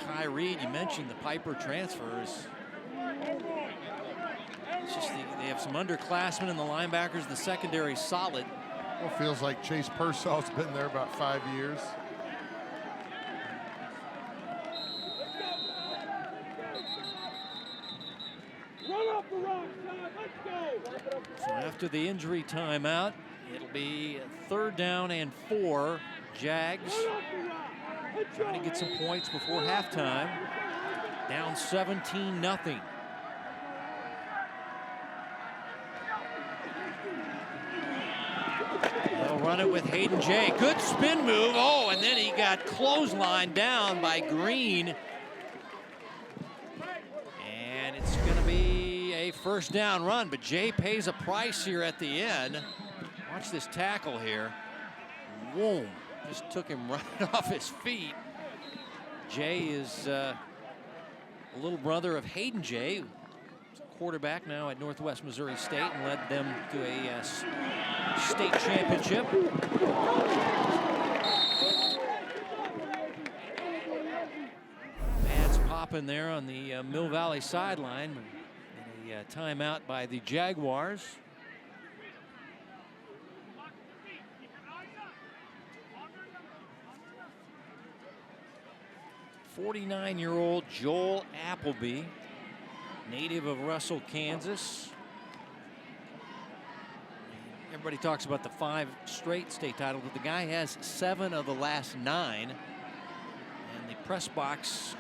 Kai Reed, you mentioned the Piper transfers. It's just they have some underclassmen in the linebackers. The secondary solid. Well, feels like Chase Purcell's been there about 5 years. So after the injury timeout, it'll be 3rd down and 4. Jags trying to get some points before halftime. Down 17-0. They'll run it with Hayden Jay. Good spin move. Oh, and then he got clotheslined down by Green. And it's going to be a first down run, but Jay pays a price here at the end. Watch this tackle here. Whoa. Just took him right off his feet. Jay is a little brother of Hayden Jay, who's a quarterback now at Northwest Missouri State and led them to a state championship. Pads popping there on the Mill Valley sideline. And a timeout by the Jaguars. 49-year-old Joel Appleby, native of Russell, Kansas. Everybody talks about the 5 straight state titles, but the guy has 7 of the last 9. And the press box.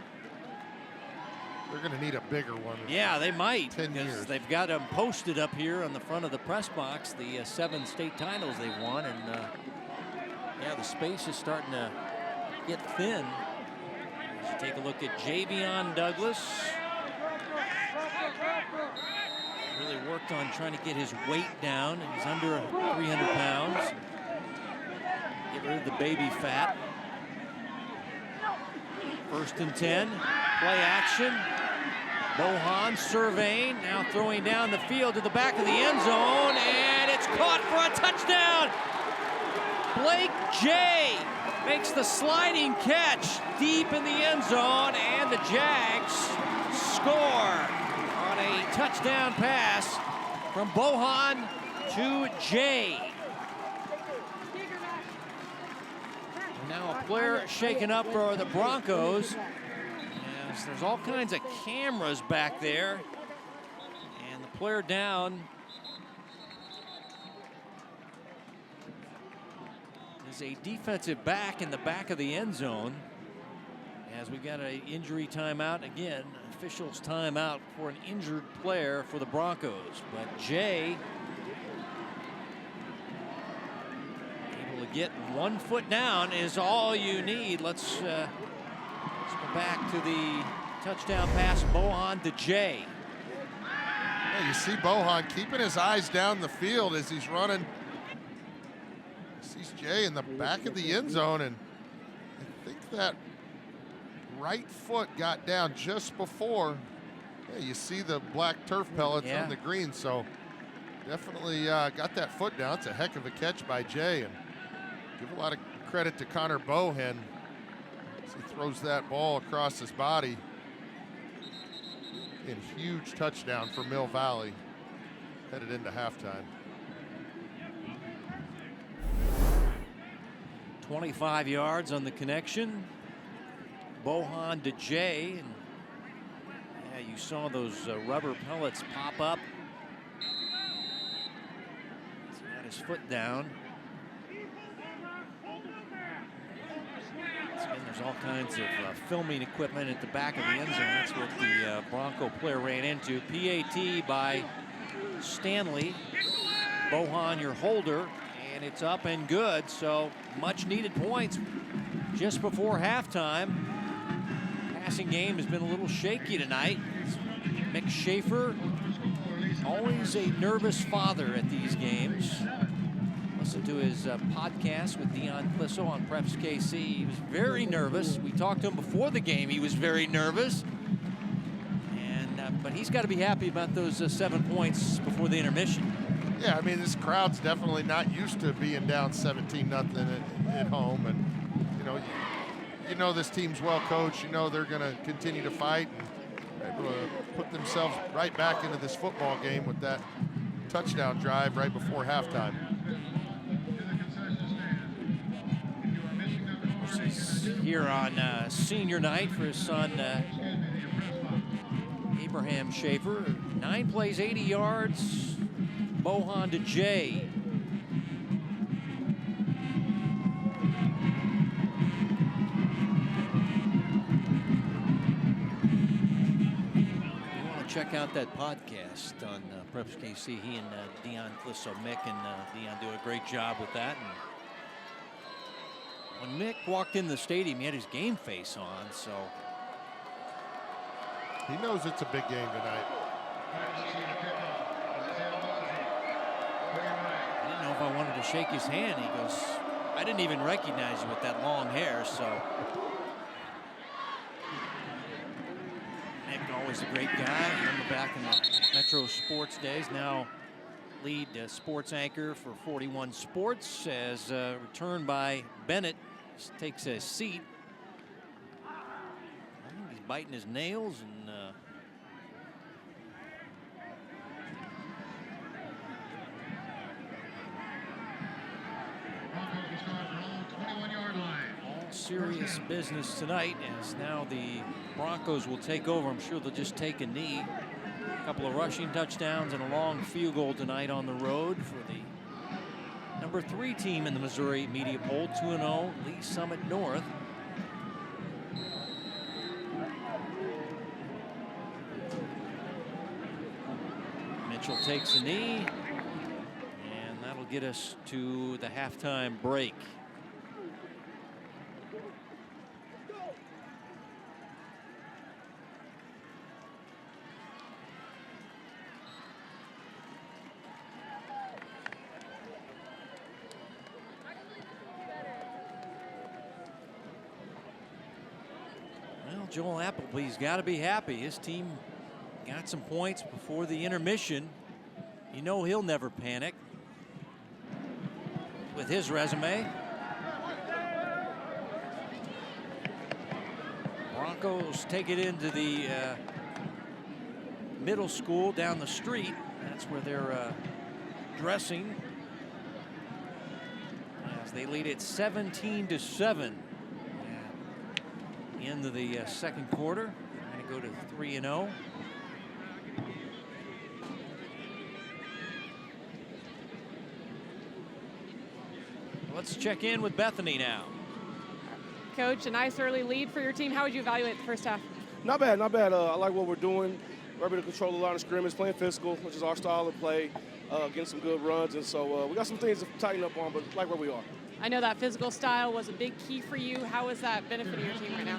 They're going to need a bigger one. Yeah, they might. 10 years. They've got them posted up here on the front of the press box, the 7 state titles they've won. And yeah, the space is starting to get thin. Take a look at Javion Douglas. Really worked on trying to get his weight down. He's under 300 pounds. Get rid of the baby fat. 1st and 10. Play action. Bohan surveying. Now throwing down the field to the back of the end zone. And it's caught for a touchdown. Blake Jay makes the sliding catch deep in the end zone, and the Jags score on a touchdown pass from Bohan to Jay. Now a player shaken up for the Broncos. As there's all kinds of cameras back there. And the player down is a defensive back in the back of the end zone. As we got an injury timeout again, officials timeout for an injured player for the Broncos. But Jay able to get 1 foot down is all you need. Let's go back to the touchdown pass, Bohan to Jay. Yeah, you see Bohan keeping his eyes down the field as he's running. Sees Jay in the back of the end zone, and I think that right foot got down just before. Yeah, you see the black turf pellets on the green, so definitely got that foot down. It's a heck of a catch by Jay, and give a lot of credit to Connor Bohan as he throws that ball across his body. And huge touchdown for Mill Valley headed into halftime. 25 yards on the connection. Bohan to Jay. And yeah, you saw those rubber pellets pop up. He's got his foot down. Again, there's all kinds of filming equipment at the back of the end zone. That's what the Bronco player ran into. PAT by Stanley. Bohan, your holder. And it's up and good, so much needed points just before halftime. Passing game has been a little shaky tonight. Mick Schaefer, always a nervous father at these games. Listen to his podcast with Dion Clisso on Preps KC. He was very nervous. We talked to him before the game. He was very nervous. And but he's got to be happy about those 7 points before the intermission. Yeah, I mean, this crowd's definitely not used to being down 17-0 at home, and you know this team's well coached. You know they're going to continue to fight and able to put themselves right back into this football game with that touchdown drive right before halftime. He's here on senior night for his son Abraham Schaefer. 9 plays, 80 yards. Bohan to Jay. You want to check out that podcast on Preps KC. He and Dion Clisso, Mick and Dion do a great job with that. And when Mick walked in the stadium, he had his game face on, so. He knows it's a big game tonight. I didn't know if I wanted to shake his hand. He goes, I didn't even recognize you with that long hair, so. Nick, always a great guy. I remember back in the Metro Sports days. Now lead sports anchor for 41 Sports as returned by Bennett. Just takes a seat. I think he's biting his nails and serious business tonight, as now the Broncos will take over. I'm sure they'll just take a knee. A couple of rushing touchdowns and a long field goal tonight on the road for the number 3 team in the Missouri media poll, 2-0, Lee Summit North. Mitchell takes a knee, and that'll get us to the halftime break. Joel Appleby's got to be happy. His team got some points before the intermission. You know he'll never panic with his resume. Broncos take it into the middle school down the street. That's where they're dressing. As they lead it 17-7. Into the second quarter. Going to go to 3-0. Let's check in with Bethany now. Coach, a nice early lead for your team. How would you evaluate the first half? Not bad, not bad. I like what we're doing. We're able to control the line of scrimmage, playing physical, which is our style of play, getting some good runs. And so we got some things to tighten up on, but like where we are. I know that physical style was a big key for you. How is that benefiting your team right now?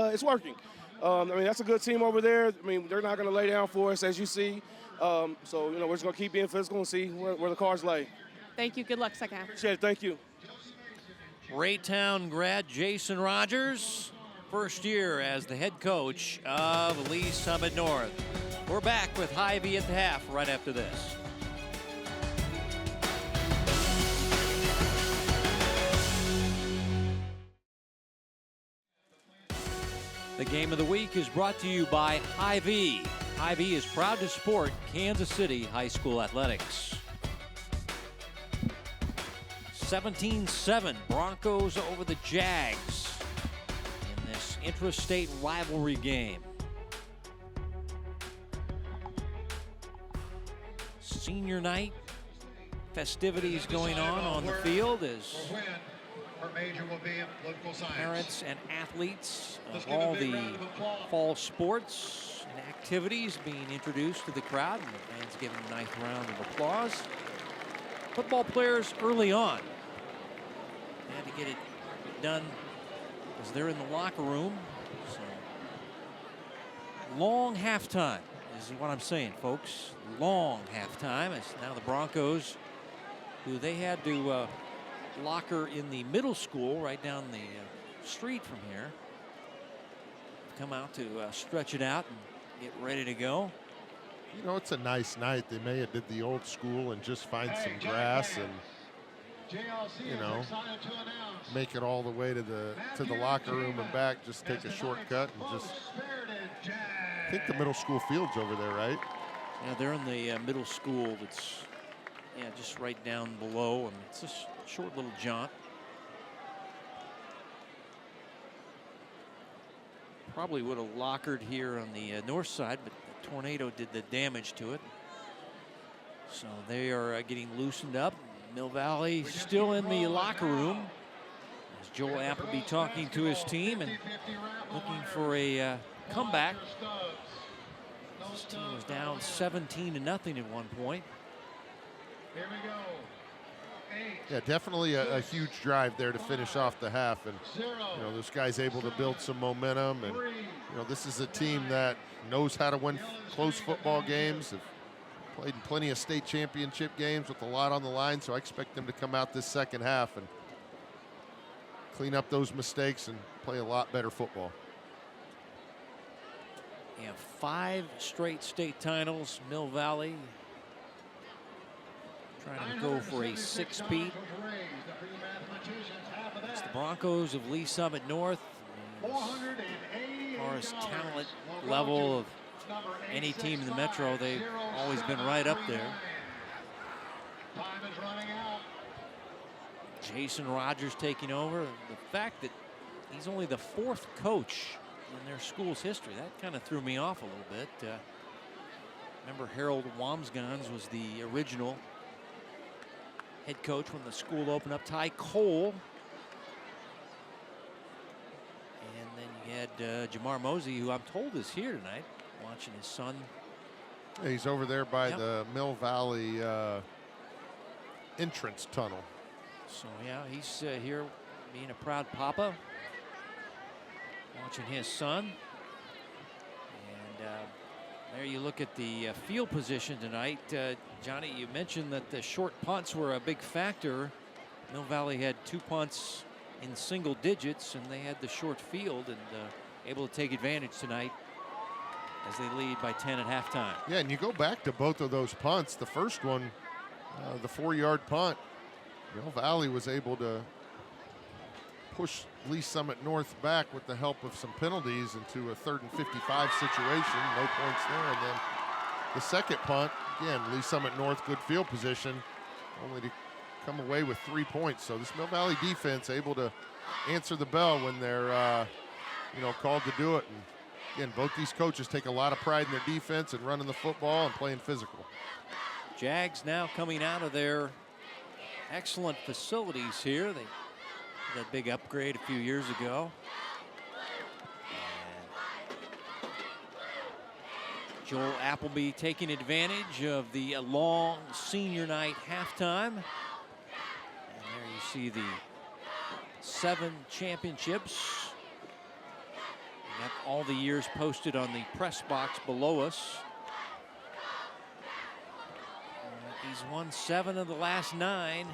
It's working. I mean, that's a good team over there. I mean, they're not going to lay down for us, as you see. So, you know, we're just going to keep being physical and see where the cards lay. Thank you. Good luck second half. Appreciate it. Thank you. Raytown grad Jason Rogers, first year as the head coach of Lee Summit North. We're back with Hy-Vee at the half right after this. The game of the week is brought to you by Hy-Vee. Hy-Vee is proud to support Kansas City High School athletics. 17-7, Broncos over the Jags in this intrastate rivalry game. Senior night, festivities going on the field as parents and athletes of all the fall sports and activities being introduced to the crowd, and the fans giving a nice round of applause. Football players early on had to get it done because they're in the locker room. So long halftime is what I'm saying, folks. Long halftime as now the Broncos, who they had to locker in the middle school right down the street from here, come out to stretch it out and get ready to go. You know, it's a nice night. They may have did the old school and just find some grass and, you know, make it all the way to the locker room and back. Just take a shortcut and just. I think the middle school field's over there, right? Yeah, they're in the middle school. That's just right down below, and it's a short little jaunt. Probably would have lockered here on the north side, but the tornado did the damage to it. So they are getting loosened up. Mill Valley still in the locker room as Joel Appleby talking to his team and looking for a comeback. This team was down 17-0 at one point. Here we go. Yeah, definitely a huge drive there to finish off the half, and you know, this guy's able to build some momentum, and you know, this is a team that knows how to win close football games. Have played in plenty of state championship games with a lot on the line, so I expect them to come out this second half and clean up those mistakes and play a lot better football. Yeah, 5 straight state titles. Mill Valley trying to go for a 6-peat. It's the Broncos of Lee Summit North. As far as talent level of any team in the Metro, they've always been right up there. Jason Rogers taking over. The fact that he's only the 4th coach in their school's history, that kind of threw me off a little bit. Remember, Harold Wamsgans was the original head coach when the school opened up. Ty Cole. And then you had Jamar Mozee, who I'm told is here tonight, watching his son. Yeah, he's over there by the Mill Valley entrance tunnel. So, yeah, he's here being a proud papa, watching his son. And there you look at the field position tonight. Johnny, you mentioned that the short punts were a big factor. Mill Valley had 2 punts in single digits, and they had the short field and able to take advantage tonight as they lead by 10 at halftime. Yeah, and you go back to both of those punts. The first one, the 4-yard punt, Mill Valley was able to push Lee Summit North back with the help of some penalties into a 3rd and 55 situation. No points there. And then the second punt, again, Lee Summit North, good field position, only to come away with 3 points. So this Mill Valley defense able to answer the bell when they're called to do it. And again, both these coaches take a lot of pride in their defense and running the football and playing physical. Jags now coming out of their excellent facilities here. They did that big upgrade a few years ago. And Joel Appleby taking advantage of the long senior night halftime. And there you see the 7 championships. We got all the years posted on the press box below us. He's won 7 of the last 9. And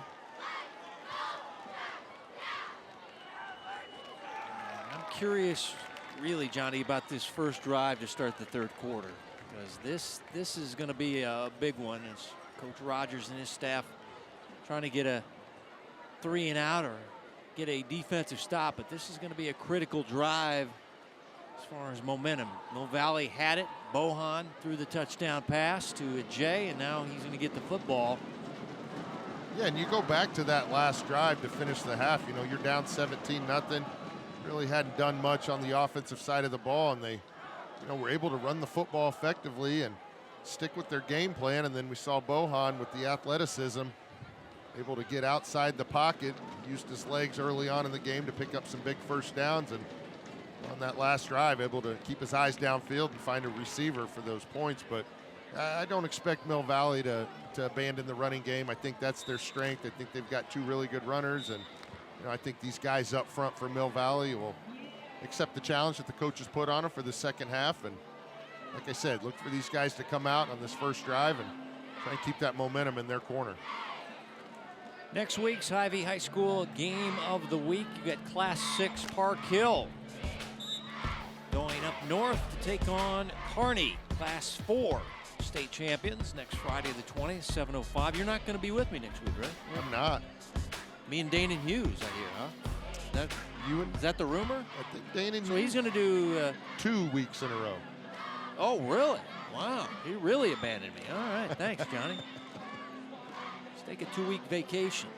I'm curious, really, Johnny, about this first drive to start the third quarter, because this is going to be a big one. As Coach Rogers and his staff trying to get a 3 and out or get a defensive stop, but this is going to be a critical drive as far as momentum. Mill Valley had it. Bohan threw the touchdown pass to Jay, and now he's going to get the football. Yeah, and you go back to that last drive to finish the half. You're down 17-0. Really hadn't done much on the offensive side of the ball, and they, were able to run the football effectively and stick with their game plan. And then we saw Bohan with the athleticism, able to get outside the pocket, used his legs early on in the game to pick up some big first downs, and on that last drive, able to keep his eyes downfield and find a receiver for those points. But I don't expect Mill Valley to abandon the running game. I think that's their strength. I think they've got 2 really good runners, and I think these guys up front for Mill Valley will accept the challenge that the coaches put on them for the second half. And like I said, look for these guys to come out on this first drive and try and keep that momentum in their corner. Next week's Hy-Vee High School game of the week, you got Class 6 Park Hill going up north to take on Kearney, Class 4 state champions, next Friday the 20th, 7:05. You're not going to be with me next week, right? I'm not. Me and Dane Hughes, I hear, huh? Is that the rumor? I think Dane and So he's going to do 2 weeks in a row. Oh, really? Wow, he really abandoned me. All right, thanks, Johnny. Let's take a 2-week vacation.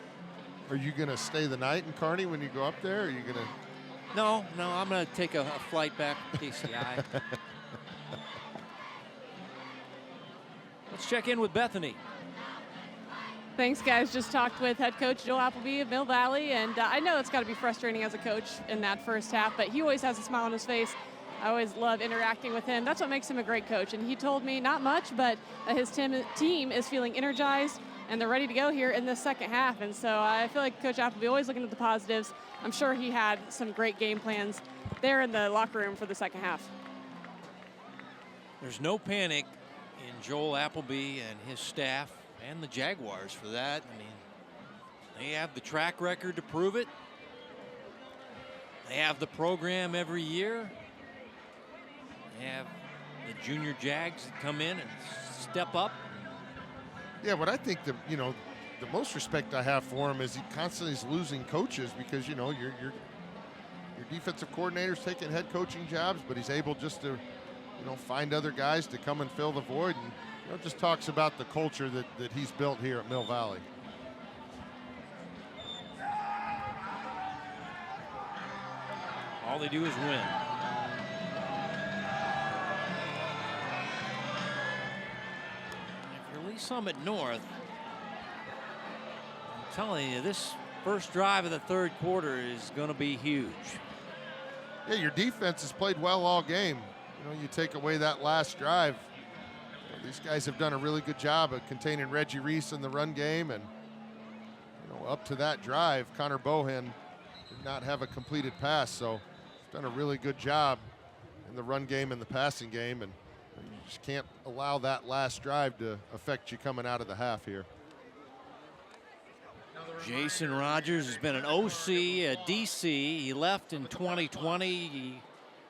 Are you going to stay the night in Kearney when you go up there? Or are you going to? No, I'm going to take a flight back to KCI. Let's check in with Bethany. Thanks, guys. Just talked with head coach Joel Appleby of Mill Valley, and I know it's got to be frustrating as a coach in that first half, but he always has a smile on his face. I always love interacting with him. That's what makes him a great coach, and he told me not much, but his team is feeling energized, and they're ready to go here in the second half. And so I feel like Coach Appleby always looking at the positives. I'm sure he had some great game plans there in the locker room for the second half. There's no panic in Joel Appleby and his staff, and the Jaguars for that. I mean, they have the track record to prove it. They have the program every year. They have the junior Jags that come in and step up. Yeah, but I think the most respect I have for him is he constantly is losing coaches because your defensive coordinator's taking head coaching jobs, but he's able just to find other guys to come and fill the void, and just talks about the culture that he's built here at Mill Valley. All they do is win. If you're Lee Summit North, I'm telling you, this first drive of the third quarter is going to be huge. Yeah, your defense has played well all game. You take away that last drive. These guys have done a really good job of containing Reggie Reese in the run game, and up to that drive, Connor Bohan did not have a completed pass, so he's done a really good job in the run game and the passing game, and you just can't allow that last drive to affect you coming out of the half here. Jason Rogers has been an OC, a DC. He left in 2020. He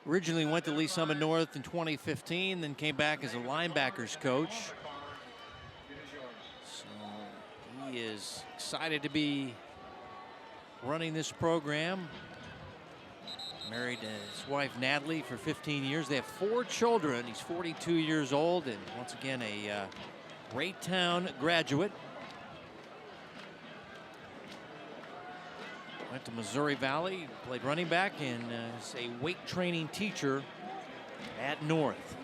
originally went to Lee Summit North in 2015, then came back as a linebackers coach. So he is excited to be running this program. Married to his wife Natalie for 15 years. They have 4 children. He's 42 years old, and once again a Raytown graduate. Went to Missouri Valley, played running back, and is a weight training teacher at North.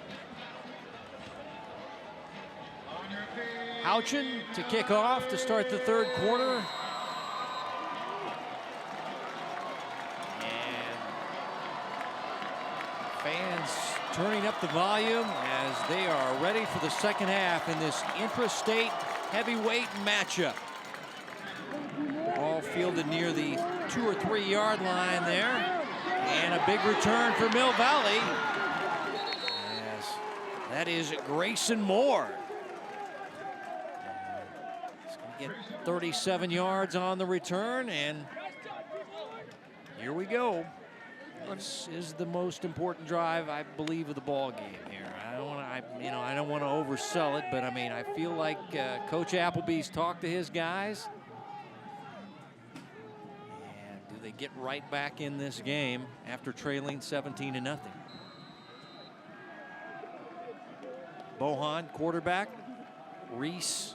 Houchin to kick off to start the third quarter. And fans turning up the volume as they are ready for the second half in this intra-state heavyweight matchup. All fielded near the 2 or 3 yard line there. And a big return for Mill Valley. Yes, that is Grayson Moore. He's going to get 37 yards on the return, and here we go. This is the most important drive, I believe, of the ball game here. I don't want to oversell it, but I mean, I feel like Coach Appleby's talked to his guys. And do they get right back in this game after trailing 17-0? Bohan, quarterback. Reese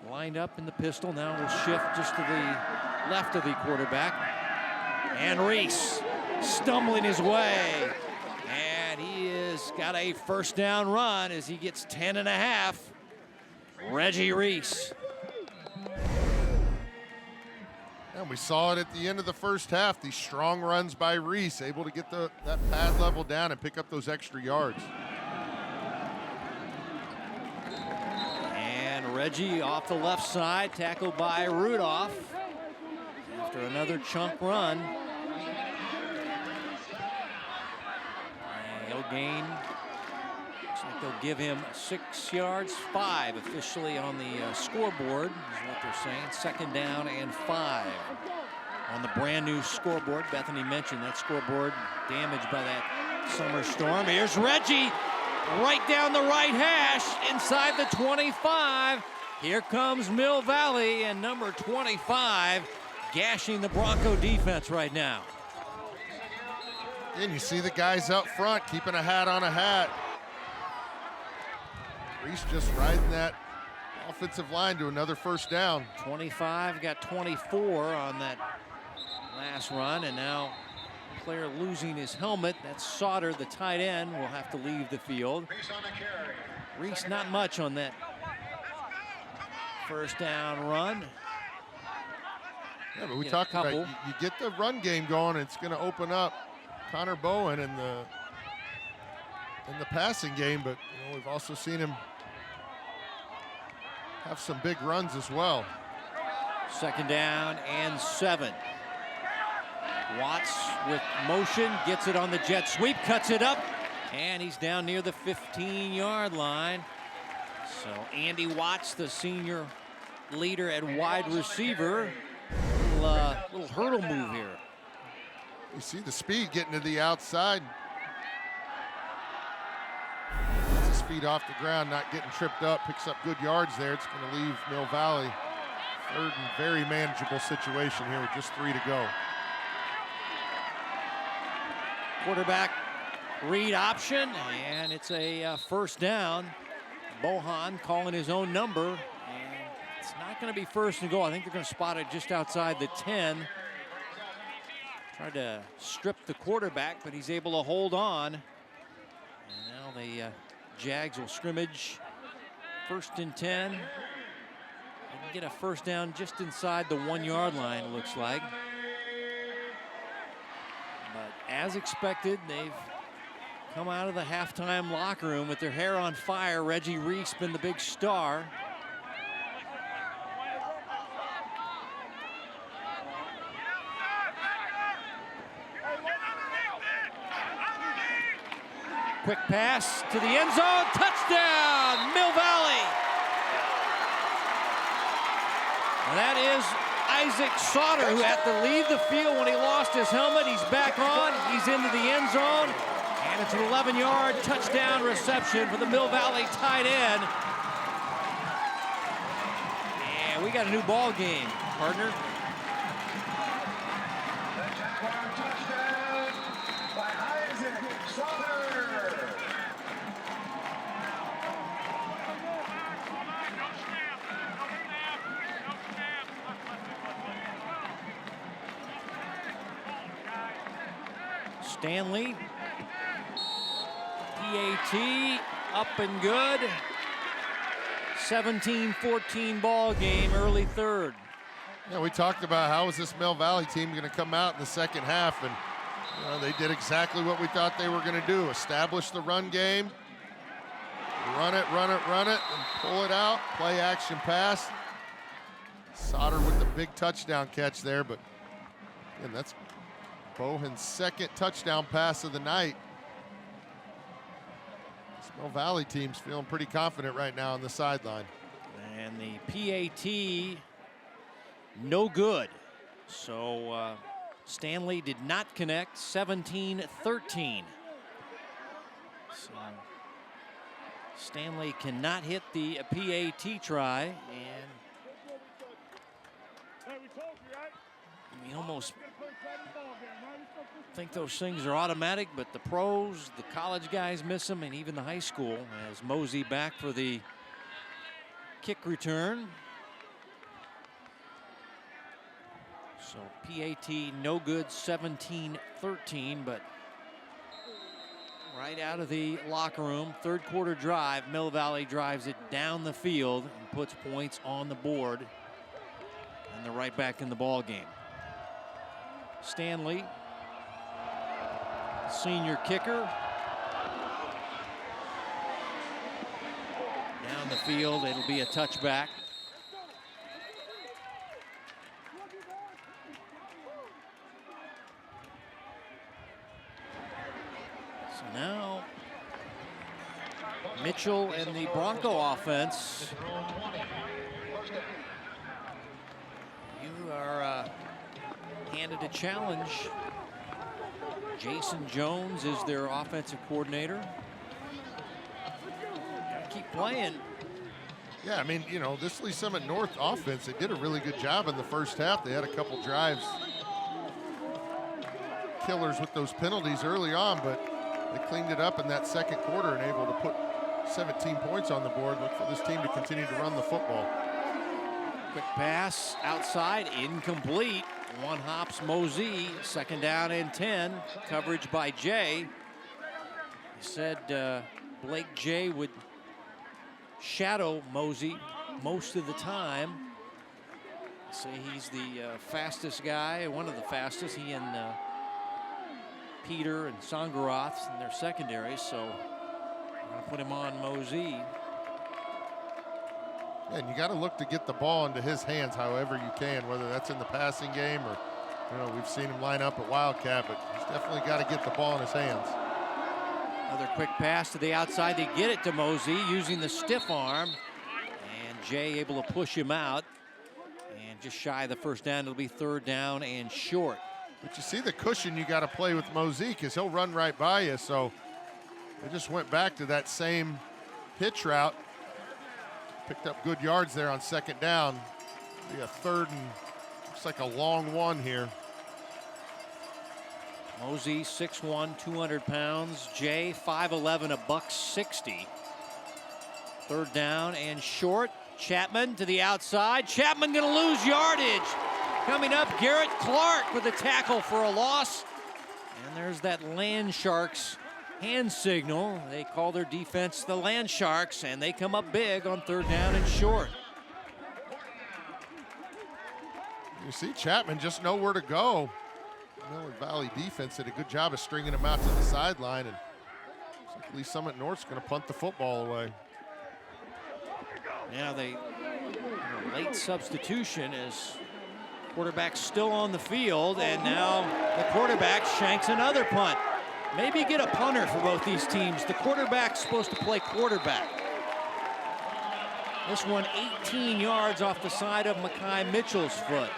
lined up in the pistol. Now we'll shift just to the left of the quarterback. And Reese stumbling his way. And he has got a first down run as he gets 10.5. Reggie Reese. And we saw it at the end of the first half. These strong runs by Reese, able to get that pad level down and pick up those extra yards. And Reggie off the left side, tackled by Rudolph after another chunk run. And he'll gain, looks like they'll give him 6 yards, 5 officially on the scoreboard, is what they're saying. Second down and 5 on the brand new scoreboard. Bethany mentioned that scoreboard damaged by that summer storm. Here's Reggie right down the right hash inside the 25. Here comes Mill Valley, and number 25 gashing the Bronco defense right now. And you see the guys up front keeping a hat on a hat. Reese just riding that offensive line to another first down. 25 got 24 on that last run, and now player losing his helmet. That's Sauter, the tight end, will have to leave the field. Reese not much on that first down run. Yeah, but we talked about you get the run game going, it's going to open up Connor Bowen in the passing game, but we've also seen him have some big runs as well. Second down and 7. Watts with motion, gets it on the jet sweep, cuts it up, and he's down near the 15-yard line. So Andy Watts, the senior leader at wide receiver, little hurdle move here. You see the speed getting to the outside. Gets his feet off the ground, not getting tripped up, picks up good yards there. It's going to leave Mill Valley third and very manageable situation here with just 3 to go. Quarterback read option, and it's a first down. Bohan calling his own number, and it's not going to be first and goal. I think they're going to spot it just outside the 10. Tried to strip the quarterback, but he's able to hold on. And now the Jags will scrimmage first and 10. They can get a first down just inside the 1-yard line, it looks like. But as expected, they've come out of the halftime locker room with their hair on fire. Reggie Reese been the big star. Quick pass to the end zone, touchdown, Mill Valley. And that is Isaac Sauter, who had to leave the field when he lost his helmet. He's back on, he's into the end zone, and it's an 11-yard touchdown reception for the Mill Valley tight end. And we got a new ball game, partner. Stanley. PAT up and good. 17-14 ball game, early third. Yeah, we talked about how is this Mill Valley team going to come out in the second half, and they did exactly what we thought they were going to do. Establish the run game, run it, and pull it out, play action pass. Sauter with the big touchdown catch there, but and that's Bohan's second touchdown pass of the night. This Mill Valley team's feeling pretty confident right now on the sideline. And the PAT, no good. So Stanley did not connect, 17-13. So Stanley cannot hit the PAT try, and we almost think those things are automatic, but the pros, the college guys miss them, and even the high school, as Mozee back for the kick return. So PAT no good, 17-13, but right out of the locker room, third quarter drive, Mill Valley drives it down the field and puts points on the board, and they're right back in the ball game. Stanley, senior kicker. Down the field, it'll be a touchback. So now Mitchell and the Bronco offense. You are handed a challenge. Jason Jones is their offensive coordinator. Keep playing. Yeah, I mean, this Lee Summit North offense, they did a really good job in the first half. They had a couple drives, killers with those penalties early on, but they cleaned it up in that second quarter and able to put 17 points on the board. Look for this team to continue to run the football. Quick pass outside, incomplete. One hops Mozee, second down and 10. Coverage by Jay. He said Blake Jay would shadow Mozee most of the time. Say he's the fastest guy, one of the fastest. He and Peter and Sangaroth in their secondary, so I'm gonna put him on Mozee. And you got to look to get the ball into his hands however you can, whether that's in the passing game or, we've seen him line up at Wildcat, but he's definitely got to get the ball in his hands. Another quick pass to the outside. They get it to Mozee using the stiff arm, and Jay able to push him out, and just shy of the first down. It'll be third down and short. But you see the cushion you got to play with Mozee, because he'll run right by you. So they just went back to that same hitch route. Picked up good yards there on second down. Be a third and looks like a long one here. Mozee 6'1", 200 pounds. Jay 5'11", $160. Third down and short. Chapman to the outside. Chapman gonna lose yardage. Coming up, Garrett Clark with a tackle for a loss. And there's that Land Sharks hand signal. They call their defense the Land Sharks, and they come up big on third down and short. You see Chapman just know where to go. Miller Valley defense did a good job of stringing him out to the sideline, and looks like Lee Summit North's going to punt the football away. Yeah, late substitution as quarterback still on the field, and now the quarterback shanks another punt. Maybe get a punter for both these teams. The quarterback's supposed to play quarterback. This one 18 yards off the side of Makai Mitchell's foot.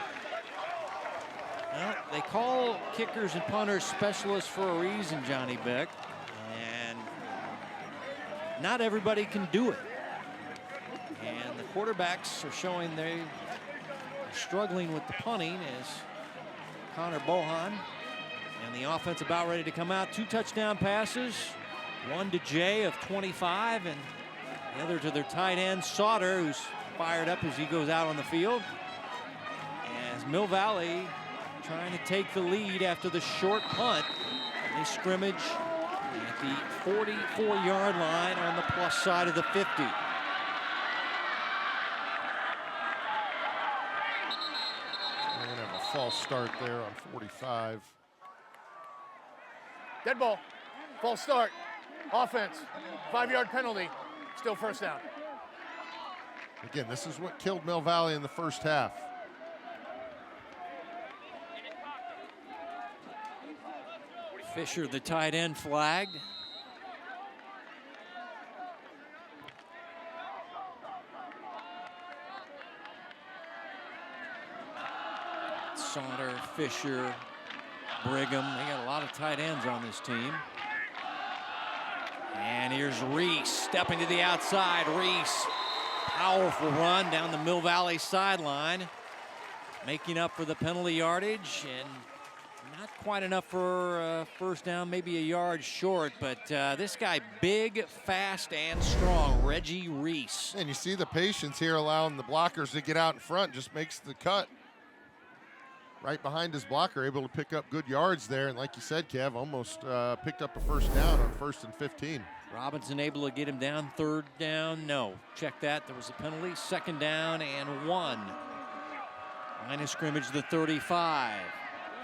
Well, they call kickers and punters specialists for a reason, Johnny Beck. And not everybody can do it. And the quarterbacks are showing they are struggling with the punting as Connor Bohan. And the offense about ready to come out. 2 touchdown passes. One to Jay of 25, and the other to their tight end, Sauter, who's fired up as he goes out on the field. As Mill Valley trying to take the lead after the short punt. They scrimmage at the 44-yard line on the plus side of the 50. They're going to have a false start there on 45. Dead ball. False start. Offense. 5-yard penalty. Still first down. Again, this is what killed Mill Valley in the first half. Fisher, the tight end, flagged. Sauter, Fisher, Brigham. They got a lot of tight ends on this team. And here's Reese stepping to the outside. Reese, powerful run down the Mill Valley sideline, making up for the penalty yardage, and not quite enough for first down, maybe a yard short, but this guy big, fast, and strong, Reggie Reese. And you see the patience here, allowing the blockers to get out in front, just makes the cut. Right behind his blocker, able to pick up good yards there, and like you said, Kev, almost picked up a first down on 1st and 15. Robinson able to get him down. 3rd down, no. Check that, there was a penalty. 2nd down and 1. Line of scrimmage, the 35.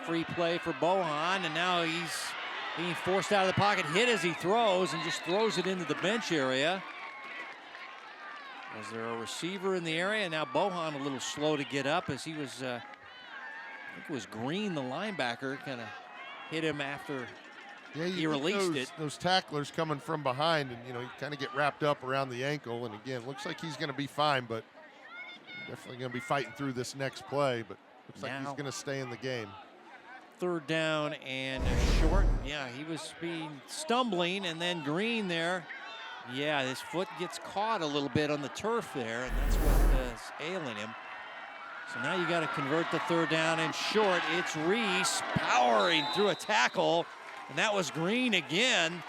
Free play for Bohan, and now he's being forced out of the pocket, hit as he throws, and just throws it into the bench area. Was there a receiver in the area? Now Bohan a little slow to get up as he was, I think it was Green, the linebacker, kind of hit him after he released it. Those tacklers coming from behind, and you kind of get wrapped up around the ankle, and again, looks like he's going to be fine, but definitely going to be fighting through this next play, but looks like he's going to stay in the game. 3rd down and short. Yeah, he was stumbling, and then Green there. Yeah, his foot gets caught a little bit on the turf there, and that's what's ailing him. So now you got to convert the 3rd down and short. It's Reese powering through a tackle, and that was Green again.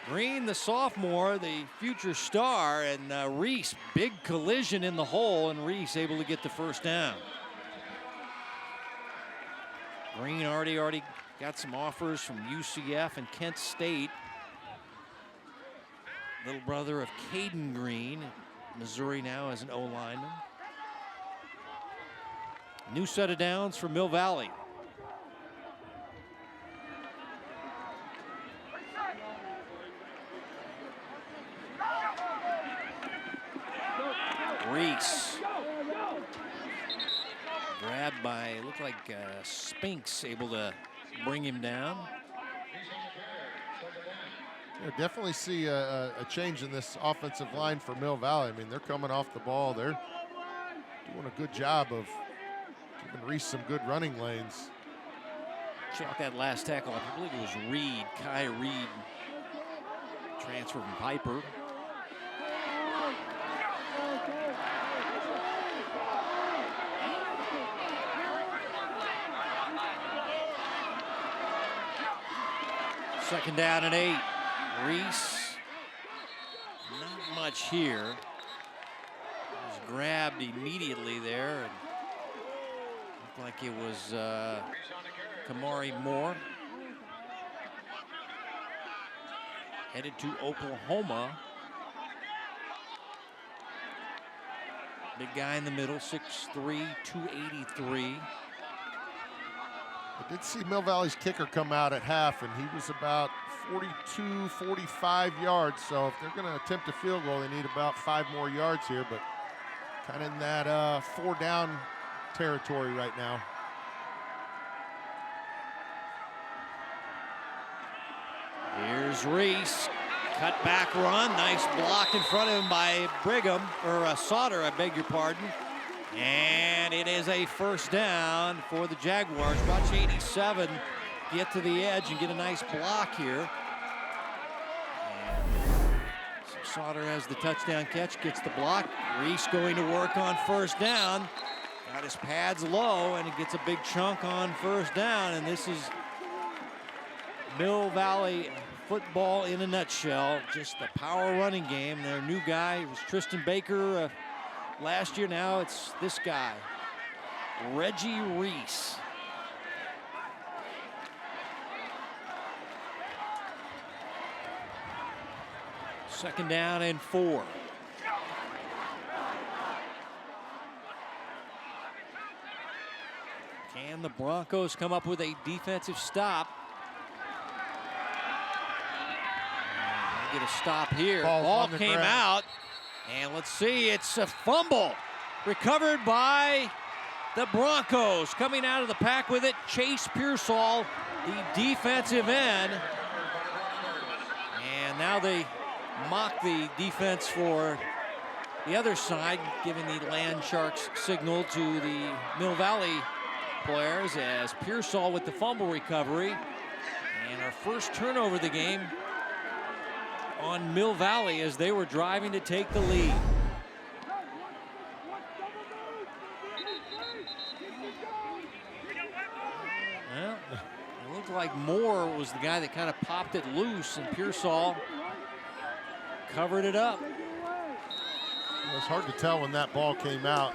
Green, the sophomore, the future star, and Reese, big collision in the hole, and Reese able to get the first down. Green already got some offers from UCF and Kent State. Little brother of Caden Green, Missouri now as an O-lineman. New set of downs for Mill Valley. Reese. Grabbed by, looked like Spinks, able to bring him down. You definitely see a change in this offensive line for Mill Valley. I mean, they're coming off the ball. They're doing a good job of giving Reese some good running lanes. Check that last tackle. I believe it was Reed, Kai Reed, transfer from Piper. Second down and 8. Reese, not much here. He was grabbed immediately there, and looked like it was Kamari Moore. Headed to Oklahoma. Big guy in the middle, 6'3", 283. I did see Mill Valley's kicker come out at half, and he was about 42, 45 yards. So if they're going to attempt a field goal, they need about 5 more yards here, but kind of in that 4-down territory right now. Here's Reese. Cut back run. Nice block in front of him by Brigham, or Sauter, I beg your pardon. And it is a first down for the Jaguars. Watch 87 get to the edge and get a nice block here. And so Sauter has the touchdown catch, gets the block. Reese going to work on first down. Got his pads low, and he gets a big chunk on first down. And this is Mill Valley football in a nutshell. Just a power running game. Their new guy was Tristan Baker last year. Now it's this guy, Reggie Reese. Second down and 4. Can the Broncos come up with a defensive stop? Get a stop here. Ball came out, and let's see, it's a fumble. Recovered by the Broncos. Coming out of the pack with it, Chase Pearsall, the defensive end. And now they mock the defense for the other side, giving the Land Sharks signal to the Mill Valley players as Pearsall with the fumble recovery. And our first turnover of the game on Mill Valley as they were driving to take the lead. Well, it looked like Moore was the guy that kind of popped it loose, and Pearsall covered it up. It was hard to tell when that ball came out.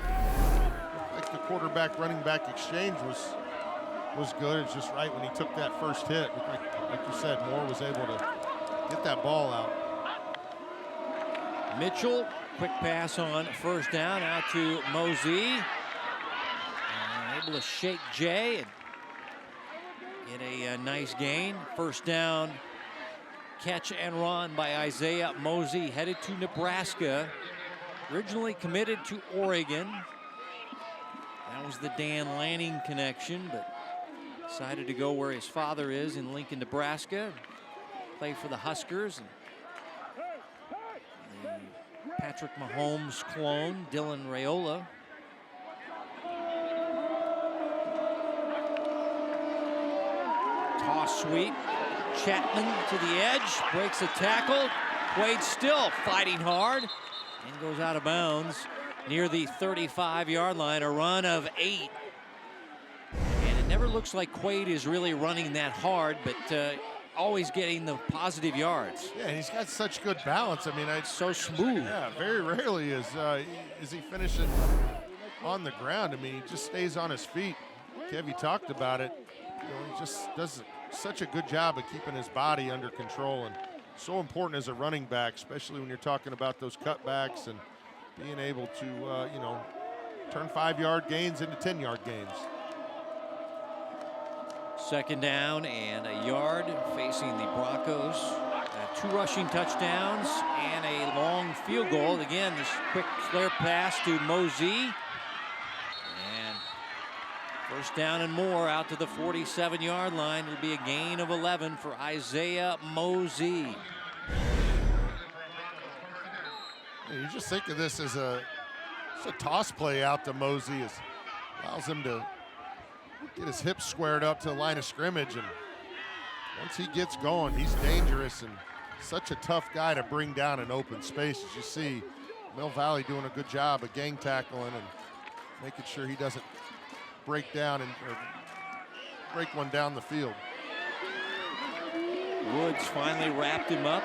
Like the quarterback running back exchange was good. It's just right when he took that first hit. Like you said, Moore was able to get that ball out. Mitchell, quick pass on first down out to Mozee. Able to shake Jay and get a nice gain. First down, catch and run by Isaiah Mozee, headed to Nebraska. Originally committed to Oregon. That was the Dan Lanning connection, but decided to go where his father is in Lincoln, Nebraska. Play for the Huskers. And the Patrick Mahomes clone, Dylan Raiola. Toss sweep. Chapman to the edge, breaks a tackle. Quaid still fighting hard and goes out of bounds near the 35-yard line. A run of 8. And it never looks like Quaid is really running that hard, but always getting the positive yards. Yeah, and he's got such good balance. I mean, it's so smooth. Yeah, very rarely is he finishing on the ground. I mean, he just stays on his feet. Kevy talked about it. You know, he just does such a good job of keeping his body under control, and so important as a running back, especially when you're talking about those cutbacks and being able to, you know, turn 5-yard gains into 10-yard gains. Second down and a yard facing the Broncos. 2 rushing touchdowns and a long field goal. Again, this quick flare pass to Mozee. And first down and more out to the 47-yard line. It'll be a gain of 11 for Isaiah Mozee. You just think of this as a toss play out to Mozee. It allows him to get his hips squared up to the line of scrimmage, and once he gets going, he's dangerous and such a tough guy to bring down in open space. As you see, Mill Valley doing a good job of gang tackling and making sure he doesn't break down or break one down the field. Woods finally wrapped him up.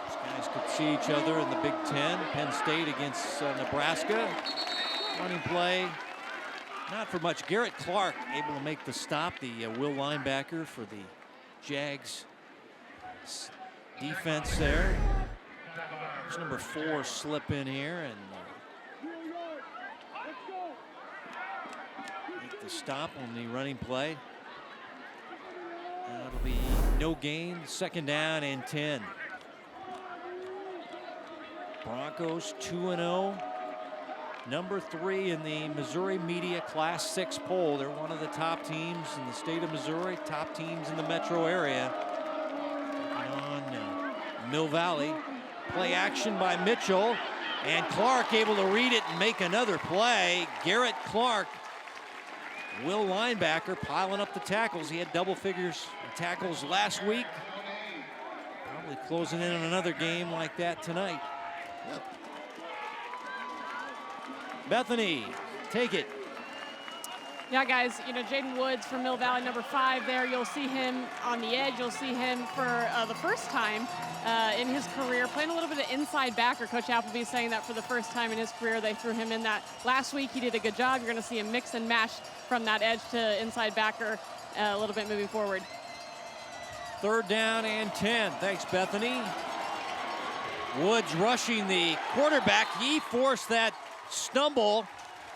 These guys could see each other in the Big Ten. Penn State against Nebraska. Running play. Not for much. Garrett Clark able to make the stop, the will linebacker for the Jags defense there. There's number 4 slip in here and make the stop on the running play. That'll be no gain. Second down and 10. Broncos 2-0. Number 3 in the Missouri Media Class 6 poll. They're one of the top teams in the state of Missouri, top teams in the metro area. On Mill Valley. Play action by Mitchell. And Clark able to read it and make another play. Garrett Clark, will linebacker, piling up the tackles. He had double figures in tackles last week. Probably closing in on another game like that tonight. Yep. Bethany, take it. Yeah, guys, you know, Jaden Woods from Mill Valley, number 5 there. You'll see him on the edge. You'll see him for the first time in his career playing a little bit of inside backer. Coach Appleby saying that for the first time in his career. They threw him in that last week. He did a good job. You're going to see him mix and match from that edge to inside backer a little bit moving forward. 3rd down and 10. Thanks, Bethany. Woods rushing the quarterback. He forced that stumble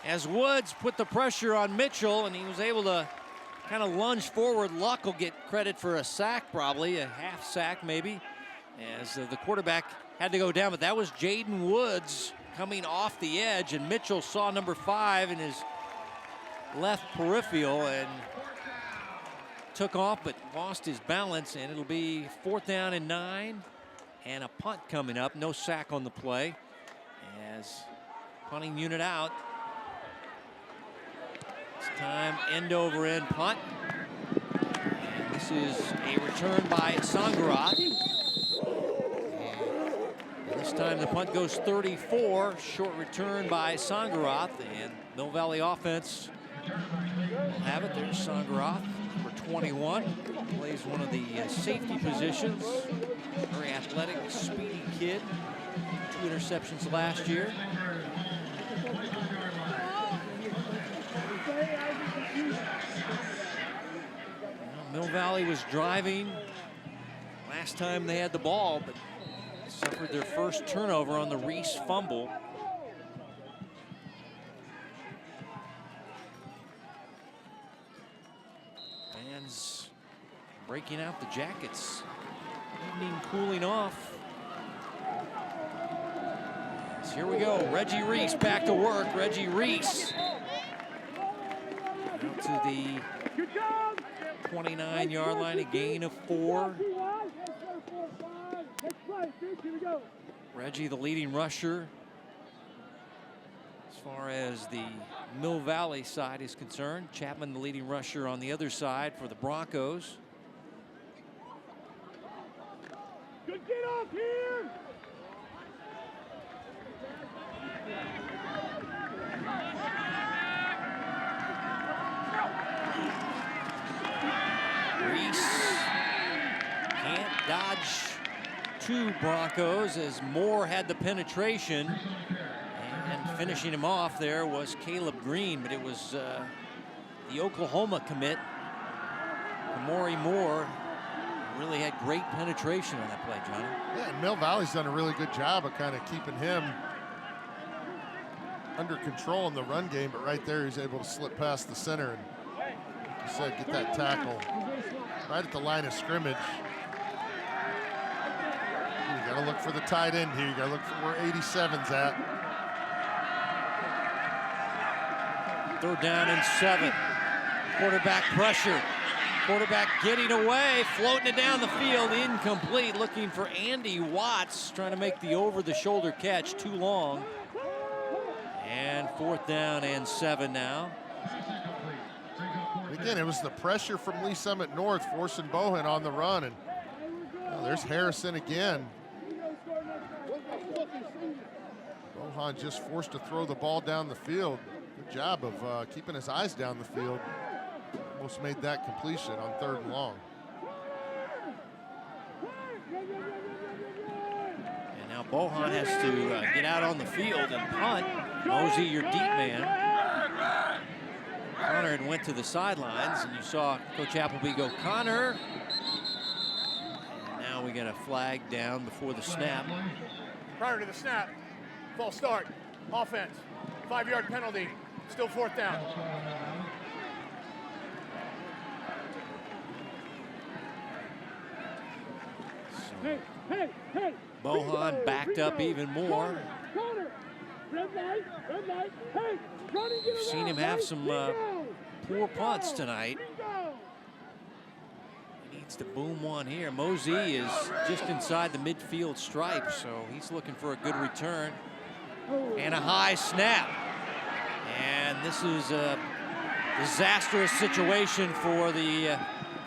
as Woods put the pressure on Mitchell, and he was able to kind of lunge forward. Luck will get credit for a sack, probably, a half sack maybe, as the quarterback had to go down. But that was Jaden Woods coming off the edge, and Mitchell saw number 5 in his left peripheral and took off but lost his balance, and it'll be 4th down and 9 and a punt coming up. No sack on the play as punting unit out. This time end over end punt, and this is a return by Sangarath. And this time the punt goes 34. Short return by Sangarath, and Mill Valley offense will have it. There's Sangarath, number 21. Plays one of the safety positions. Very athletic, speedy kid. 2 interceptions last year. Mill Valley was driving last time they had the ball, but suffered their first turnover on the Reese fumble. Fans breaking out the jackets. Evening cooling off. So here we go. Reggie Reese back to work. Reggie Reese out to the 29-yard line, a gain of 4. Reggie, the leading rusher as far as the Mill Valley side is concerned. Chapman, the leading rusher on the other side for the Broncos. Good get off here! Reese can't dodge 2 Broncos as Moore had the penetration, and finishing him off there was Caleb Green, but it was the Oklahoma commit, Kamori Moore, really had great penetration on that play, Johnny. Yeah, and Mill Valley's done a really good job of kind of keeping him under control in the run game, but right there he's able to slip past the center and, like you said, get that tackle right at the line of scrimmage. You got to look for the tight end here. You got to look for where 87's at. 3rd down and 7. Quarterback pressure. Quarterback getting away, floating it down the field, incomplete. Looking for Andy Watts, trying to make the over-the-shoulder catch, too long. And 4th down and 7 now. Again, it was the pressure from Lee Summit North forcing Bohan on the run, and there's Harrison again. Bohan just forced to throw the ball down the field. Good job of keeping his eyes down the field. Almost made that completion on 3rd and long. And now Bohan has to get out on the field and punt. Mozee, your deep man. Connor had went to the sidelines, and you saw Coach Appleby go, Connor. And now we got a flag down before the snap. Prior to the snap, false start, offense, 5-yard penalty, still 4th down. Hey! Bohan backed up even more. Connor! Red light! Hey! You've seen him have some poor punts tonight. He needs to boom one here. Mozee is just inside the midfield stripe, so he's looking for a good return. And a high snap. And this is a disastrous situation for the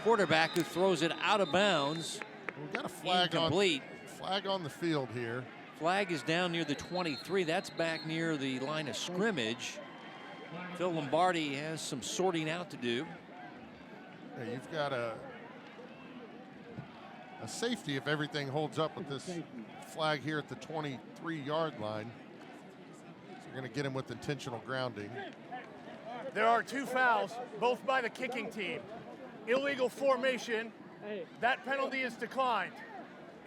quarterback, who throws it out of bounds. We've got a flag on the field here. Flag is down near the 23. That's back near the line of scrimmage. Phil Lombardi has some sorting out to do. Yeah, you've got a safety if everything holds up with this flag here at the 23-yard line. So you're going to get him with intentional grounding. There are 2 fouls, both by the kicking team. Illegal formation That penalty is declined.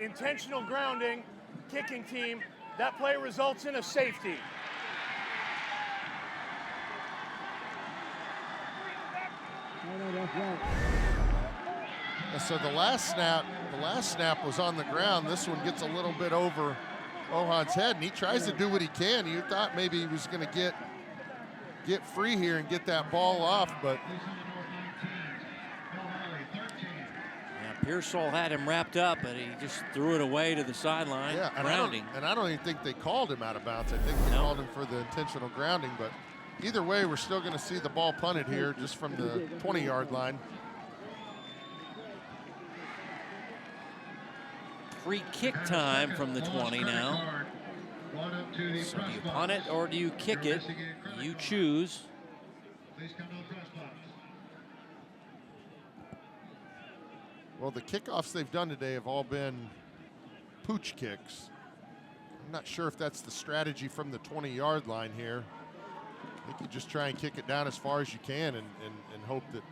Intentional grounding, kicking team. That play results in a safety. So the last snap was on the ground. This one gets a little bit over Ohan's head, and he tries to do what he can. You thought maybe he was going to get free here and get that ball off, but Pearsall had him wrapped up, but he just threw it away to the sideline. yeah, grounding. And I don't even think they called him out of bounds. I think they called him for the intentional grounding, but either way, we're still going to see the ball punted here just from the 20-yard line. Free kick time from the 20 now. So do you punt it or do you kick it? You choose. Well, the kickoffs they've done today have all been pooch kicks. I'm not sure if that's the strategy from the 20-yard line here. I think you just try and kick it down as far as you can and hope that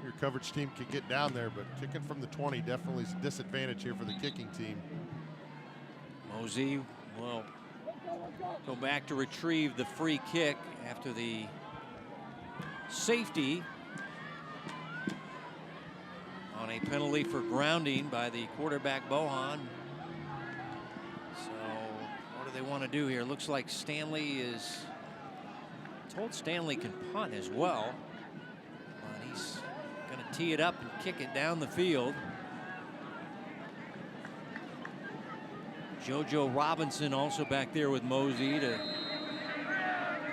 your coverage team can get down there, but kicking from the 20 definitely is a disadvantage here for the kicking team. Mozee will go back to retrieve the free kick after the safety on a penalty for grounding by the quarterback Bohan. So what do they want to do here? Looks like Stanley is told Stanley can punt as well, but he's going to tee it up and kick it down the field. JoJo Robinson also back there with Mozee to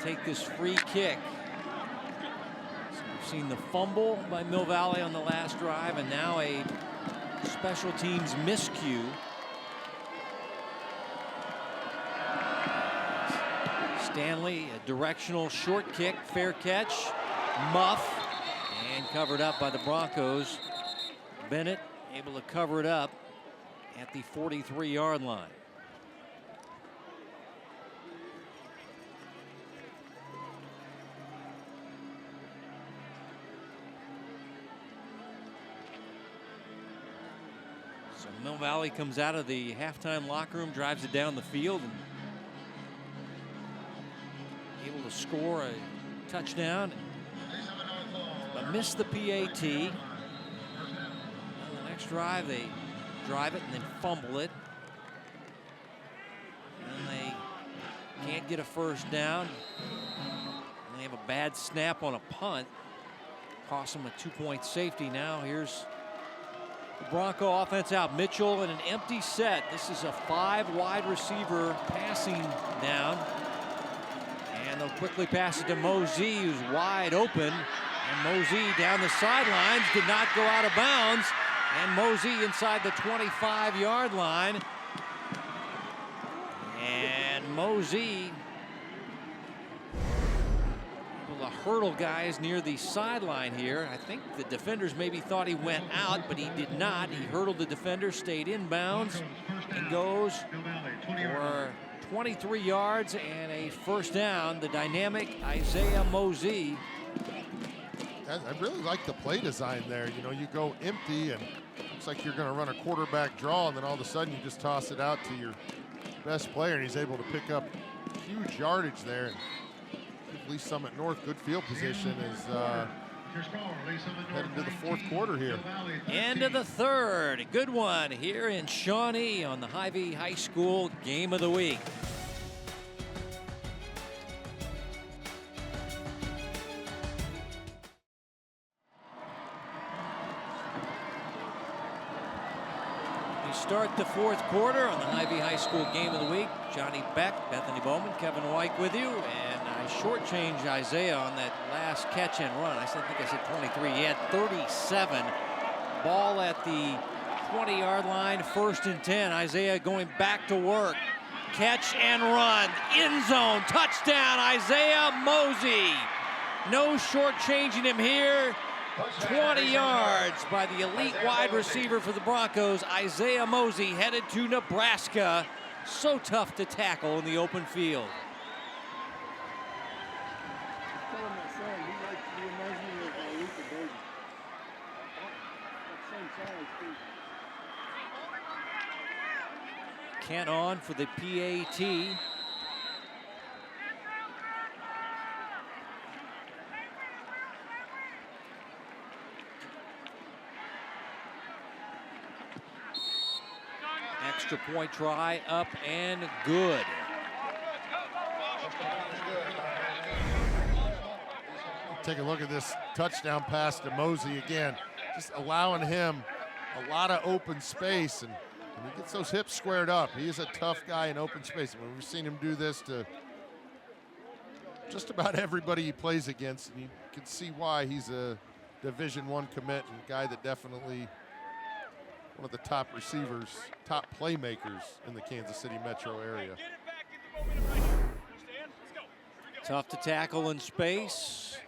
take this free kick. So we've seen the fumble by Mill Valley on the last drive, and now a special teams miscue. Stanley, a directional short kick, fair catch, muff, and covered up by the Broncos. Bennett able to cover it up at the 43-yard line. So Mill Valley comes out of the halftime locker room, drives it down the field, and able to score a touchdown, but missed the PAT. On the next drive, they drive it and then fumble it. And they can't get a first down. And they have a bad snap on a punt. Cost them a 2-point safety. Now here's the Bronco offense out. Mitchell in an empty set. This is a 5 wide receiver passing down. And they'll quickly pass it to Mozee, who's wide open. And Mozee down the sidelines, did not go out of bounds. And Mozee inside the 25-yard line. And Mozee able to hurdle guys near the sideline here. I think the defenders maybe thought he went out, but he did not. He hurdled the defender, stayed in bounds, and goes for 23 yards and a first down. The dynamic Isaiah Mozee. I really like the play design there. You know, you go empty and looks like you're going to run a quarterback draw, and then all of a sudden you just toss it out to your best player, and he's able to pick up huge yardage there. And give Lee Summit North good field position as heading to the fourth quarter here. End of the third. Good one here in Shawnee on the Hy-Vee High School Game of the Week. We start the fourth quarter on the Hy-Vee High School Game of the Week. Johnny Beck, Bethany Bowman, Kevin White with you, and I shortchanged Isaiah on that last catch and run. I think I said 23. He had 37. Ball at the 20-yard line, 1st and 10. Isaiah going back to work. Catch and run. End zone. Touchdown, Isaiah Mozee. No shortchanging him here. 20 yards by the elite wide receiver for the Broncos, Isaiah Mozee, headed to Nebraska. So tough to tackle in the open field. Kent on for the PAT. Extra point try, up and good. Take a look at this touchdown pass to Mozee again, just allowing him a lot of open space, and when he gets those hips squared up, he is a tough guy in open space. I mean, we've seen him do this to just about everybody he plays against, and you can see why he's a Division I commit and guy that definitely one of the top receivers, top playmakers in the Kansas City metro area. Tough to tackle in space.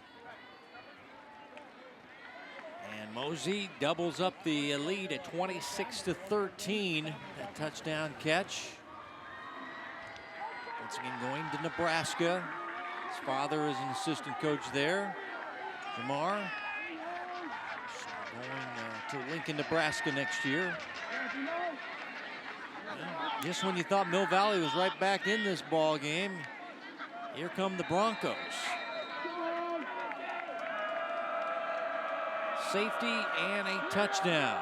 And Mozee doubles up the lead at 26-13. That touchdown catch. Once again going to Nebraska. His father is an assistant coach there, Jamar. Going to Lincoln, Nebraska next year. Just when you thought Mill Valley was right back in this ball game, here come the Broncos. Safety and a touchdown.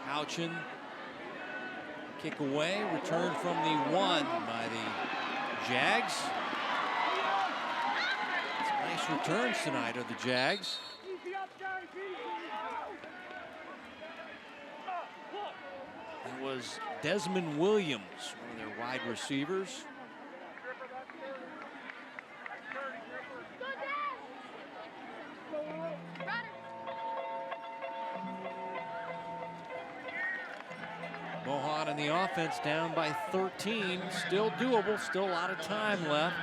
Houchin, kick away, return from the 1 by the Jags. Nice returns tonight of the Jags. It was Desmond Williams, one of their wide receivers. Mohan and the offense down by 13. Still doable, still a lot of time left.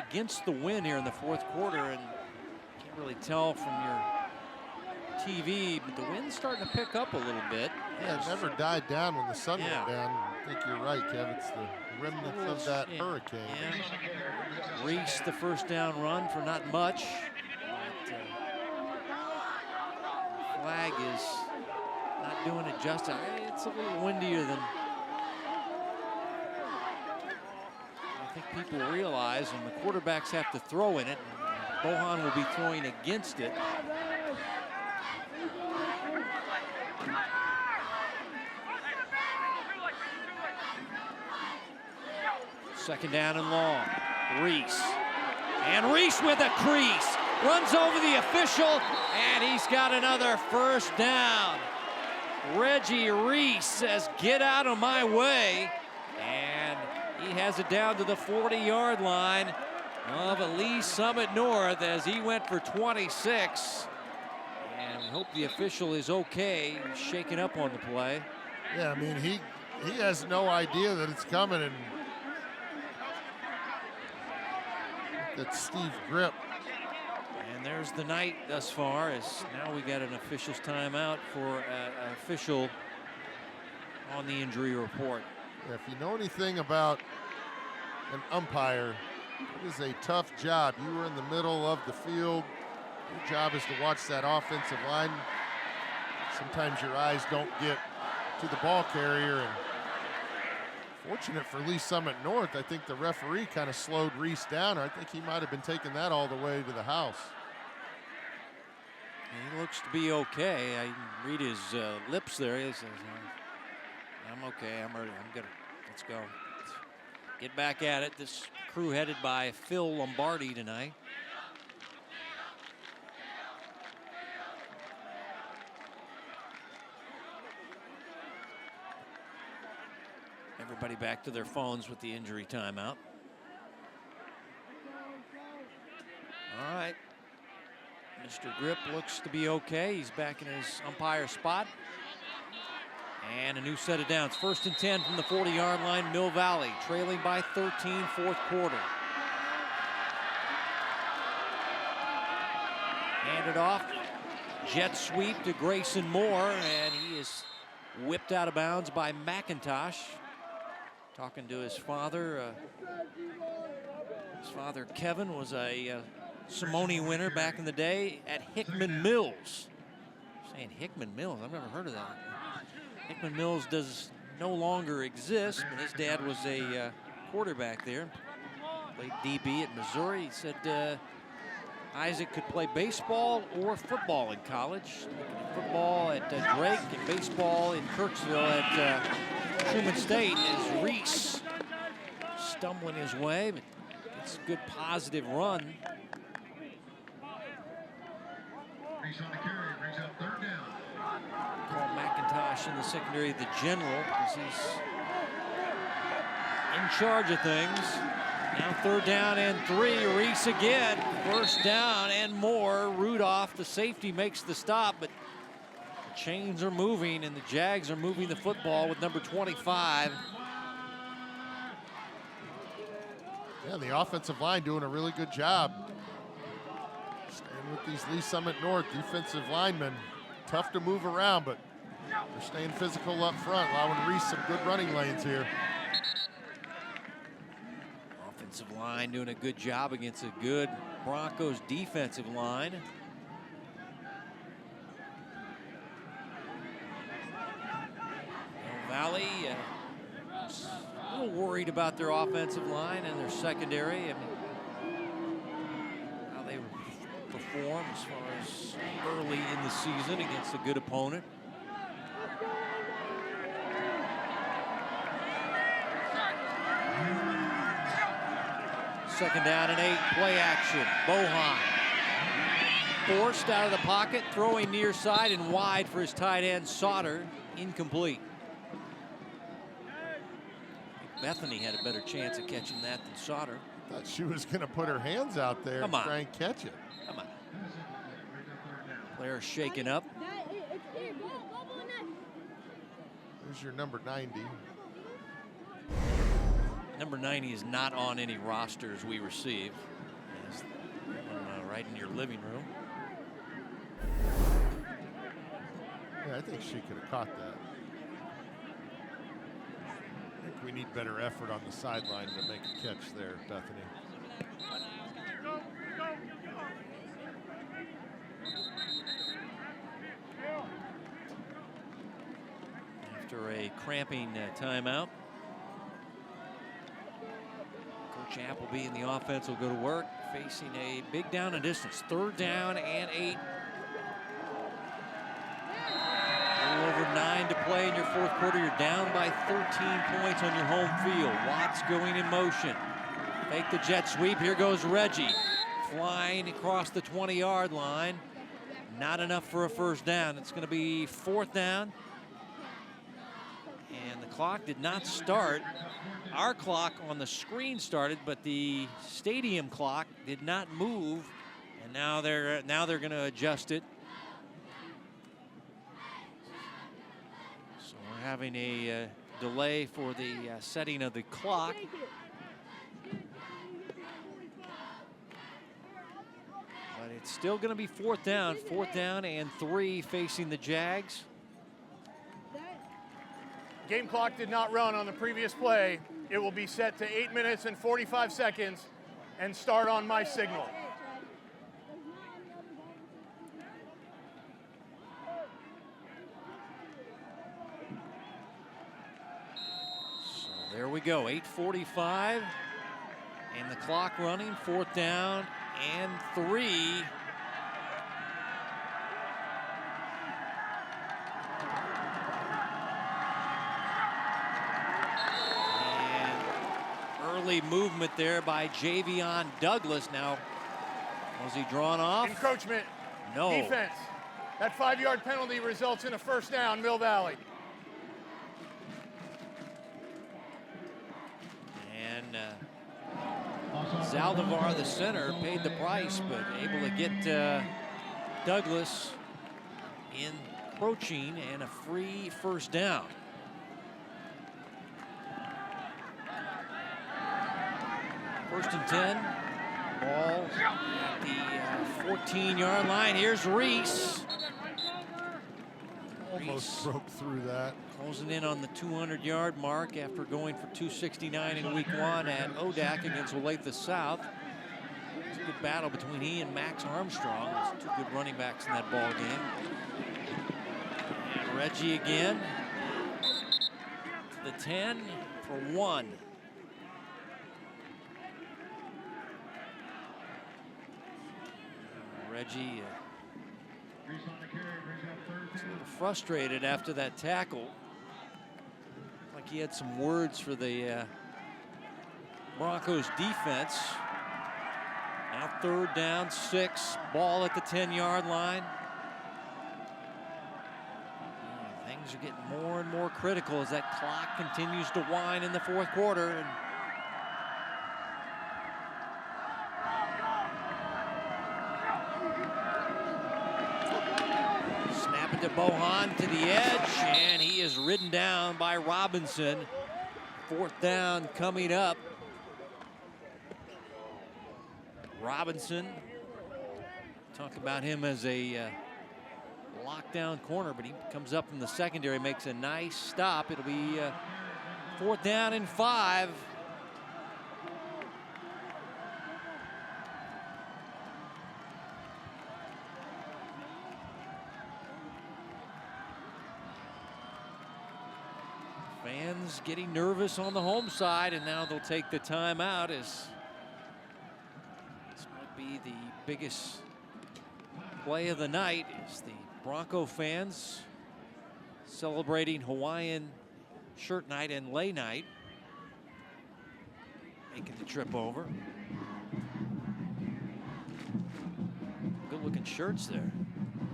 Against the wind here in the fourth quarter, and can't really tell from your TV, but the wind's starting to pick up a little bit. Yeah, it never died down when the sun went down. I think you're right, Kev. It's the remnants of that hurricane. Yeah. Reese, the first down run for not much. But, flag is not doing it justice. It's a little windier than I think people realize, and the quarterbacks have to throw in it. Bohan will be throwing against it. Second down and long. Reese. And Reese with a crease. Runs over the official, and he's got another first down. Reggie Reese says, "Get out of my way." And he has it down to the 40-yard line of Lee Summit North as he went for 26. And we hope the official is okay. He's shaking up on the play. Yeah, I mean, he has no idea that it's coming, and that's Steve Grip. And there's the night thus far, as now we got an official's timeout for an official on the injury report. Yeah, if you know anything about an umpire, it is a tough job. You were in the middle of the field. Your job is to watch that offensive line. Sometimes your eyes don't get to the ball carrier, and fortunate for Lee Summit North, I think the referee kind of slowed Reese down. I think he might have been taking that all the way to the house. He looks to be okay. I can read his lips there. He says, "I'm okay, I'm ready, I'm good, let's go." Get back at it. This crew headed by Phil Lombardi tonight. Everybody back to their phones with the injury timeout. All right. Mr. Grip looks to be okay. He's back in his umpire spot. And a new set of downs. 1st and 10 from the 40-yard line, Mill Valley, trailing by 13, fourth quarter. Handed off. jet sweep to Grayson Moore, and he is whipped out of bounds by McIntosh. Talking to his father. His father, Kevin, was a Simone winner back in the day at Hickman Mills. Saying Hickman Mills, I've never heard of that. Hickman Mills does no longer exist, but his dad was a quarterback there. Played DB at Missouri. He said Isaac could play baseball or football in college. Football at Drake and baseball in Kirksville at Truman State, as Reese stumbling his way, but it's a good positive run. Reese on the carry, brings up 3rd down. Call McIntosh in the secondary the general, because he's in charge of things. Now 3rd down and 3. Reese again. 1st down and more. Rudolph, the safety, makes the stop, but the chains are moving, and the Jags are moving the football with number 25. Yeah, the offensive line doing a really good job. Staying with these Lee Summit North defensive linemen. Tough to move around, but they're staying physical up front, allowing Reese some good running lanes here. Offensive line doing a good job against a good Broncos defensive line. Valley a little worried about their offensive line and their secondary. I mean, how they perform as far as early in the season against a good opponent. Second down and 8, play action. Bohan forced out of the pocket, throwing near side and wide for his tight end, Sauter. Incomplete. Bethany had a better chance of catching that than Sauter. Thought she was going to put her hands out there and try and catch it. Come on. Player shaking up. There's your number 90. Number 90 is not on any rosters we receive. It's right in your living room. Yeah, I think she could have caught that. I think we need better effort on the sideline to make a catch there, Bethany. After a cramping timeout, Coach Appleby and the offense will go to work, facing a big down and distance. 3rd down and 8. A little over 9 to play in your 4th quarter. You're down by 13 points on your home field. Watts going in motion. Fake the jet sweep. Here goes Reggie. Flying across the 20-yard line. Not enough for a 1st down. It's going to be 4th down. And the clock did not start. Our clock on the screen started, but the stadium clock did not move. And now they're going to adjust it. So we're having a delay for the setting of the clock. But it's still going to be 4th down. 4th down and 3 facing the Jags. Game clock did not run on the previous play. It will be set to 8 minutes and 45 seconds and start on my signal. So there we go, 8:45 and the clock running. 4th down and 3. Movement there by Javion Douglas. Now, was he drawn off? Encroachment. No. Defense. That 5-yard penalty results in a 1st down, Mill Valley. And Zaldivar, the center, paid the price, but able to get Douglas encroaching and a free 1st down. First and 10. Ball at the 14-yard line. Here's Reese. Almost broke through that. Closing in on the 200-yard mark after going for 269 in week 1 at ODAC against Olathe South. It's a good battle between he and Max Armstrong. There's 2 good running backs in that ball game. And Reggie again to the 10 for 1. Reggie a little frustrated after that tackle. Like he had some words for the Broncos defense. Now 3rd down, 6, ball at the 10-yard line. Things are getting more and more critical as that clock continues to wind in the 4th quarter. And snap it to Bohan to the edge, and he is ridden down by Robinson. 4th down coming up. Robinson, talk about him as a lockdown corner, but he comes up from the secondary, makes a nice stop. It'll be 4th down and 5. Fans getting nervous on the home side, and now they'll take the timeout as this might be the biggest play of the night. Is the Bronco fans celebrating Hawaiian shirt night and lay night, making the trip over. Good looking shirts there.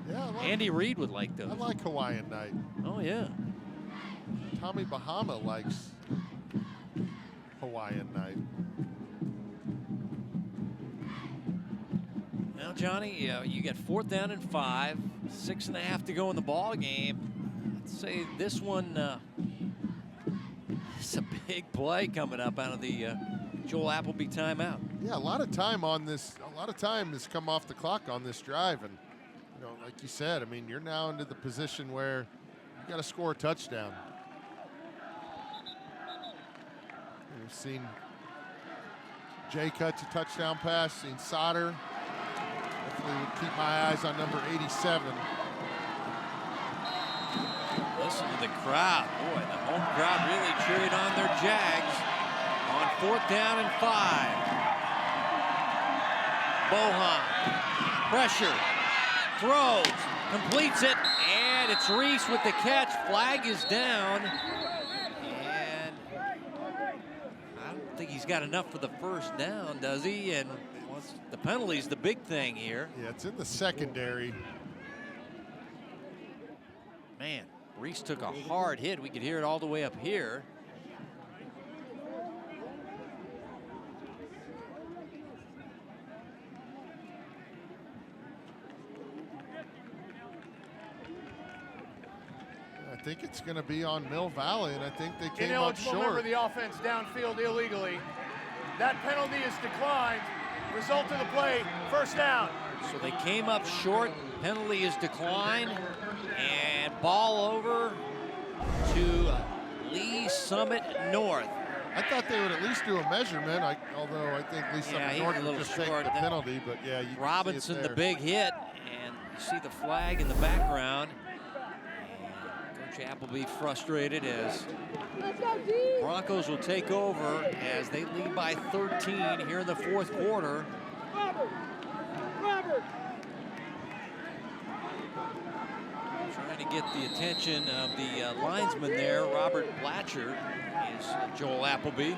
Yeah, Andy Reid would like those. I like Hawaiian night. Oh yeah. Tommy Bahama likes Hawaiian night. Now, Johnny, you get 4th down and 5, 6.5 to go in the ball game. I'd say this one is a big play coming up out of the Joel Appleby timeout. Yeah, a lot of time on this. A lot of time has come off the clock on this drive, and you know, like you said, I mean, you're now into the position where you got to score a touchdown. We've seen Jay catch a touchdown pass, seen Sauter. Definitely would keep my eyes on number 87. Listen to the crowd. Boy, the home crowd really cheering on their Jags on 4th down and 5. Bohan, pressure, throws, completes it, and it's Reese with the catch. Flag is down. I don't think he's got enough for the 1st down, does he? And the penalty's the big thing here. Yeah, it's in the secondary. Man, Reese took a hard hit. We could hear it all the way up here. I think it's going to be on Mill Valley, and I think they came up Ineligible member short. of the offense downfield illegally. That penalty is declined. Result of the play, 1st down. So they came up short. Penalty is declined, and ball over to Lee Summit North. I thought they would at least do a measurement, although I think Lee Summit North would just take the penalty. But yeah, you Robinson, can see it the there. big hit, and you see the flag in the background. And Coach Appleby frustrated as Broncos will take over as they lead by 13 here in the 4th quarter. Trying to get the attention of the linesman there, Robert Blatcher, is Joel Appleby.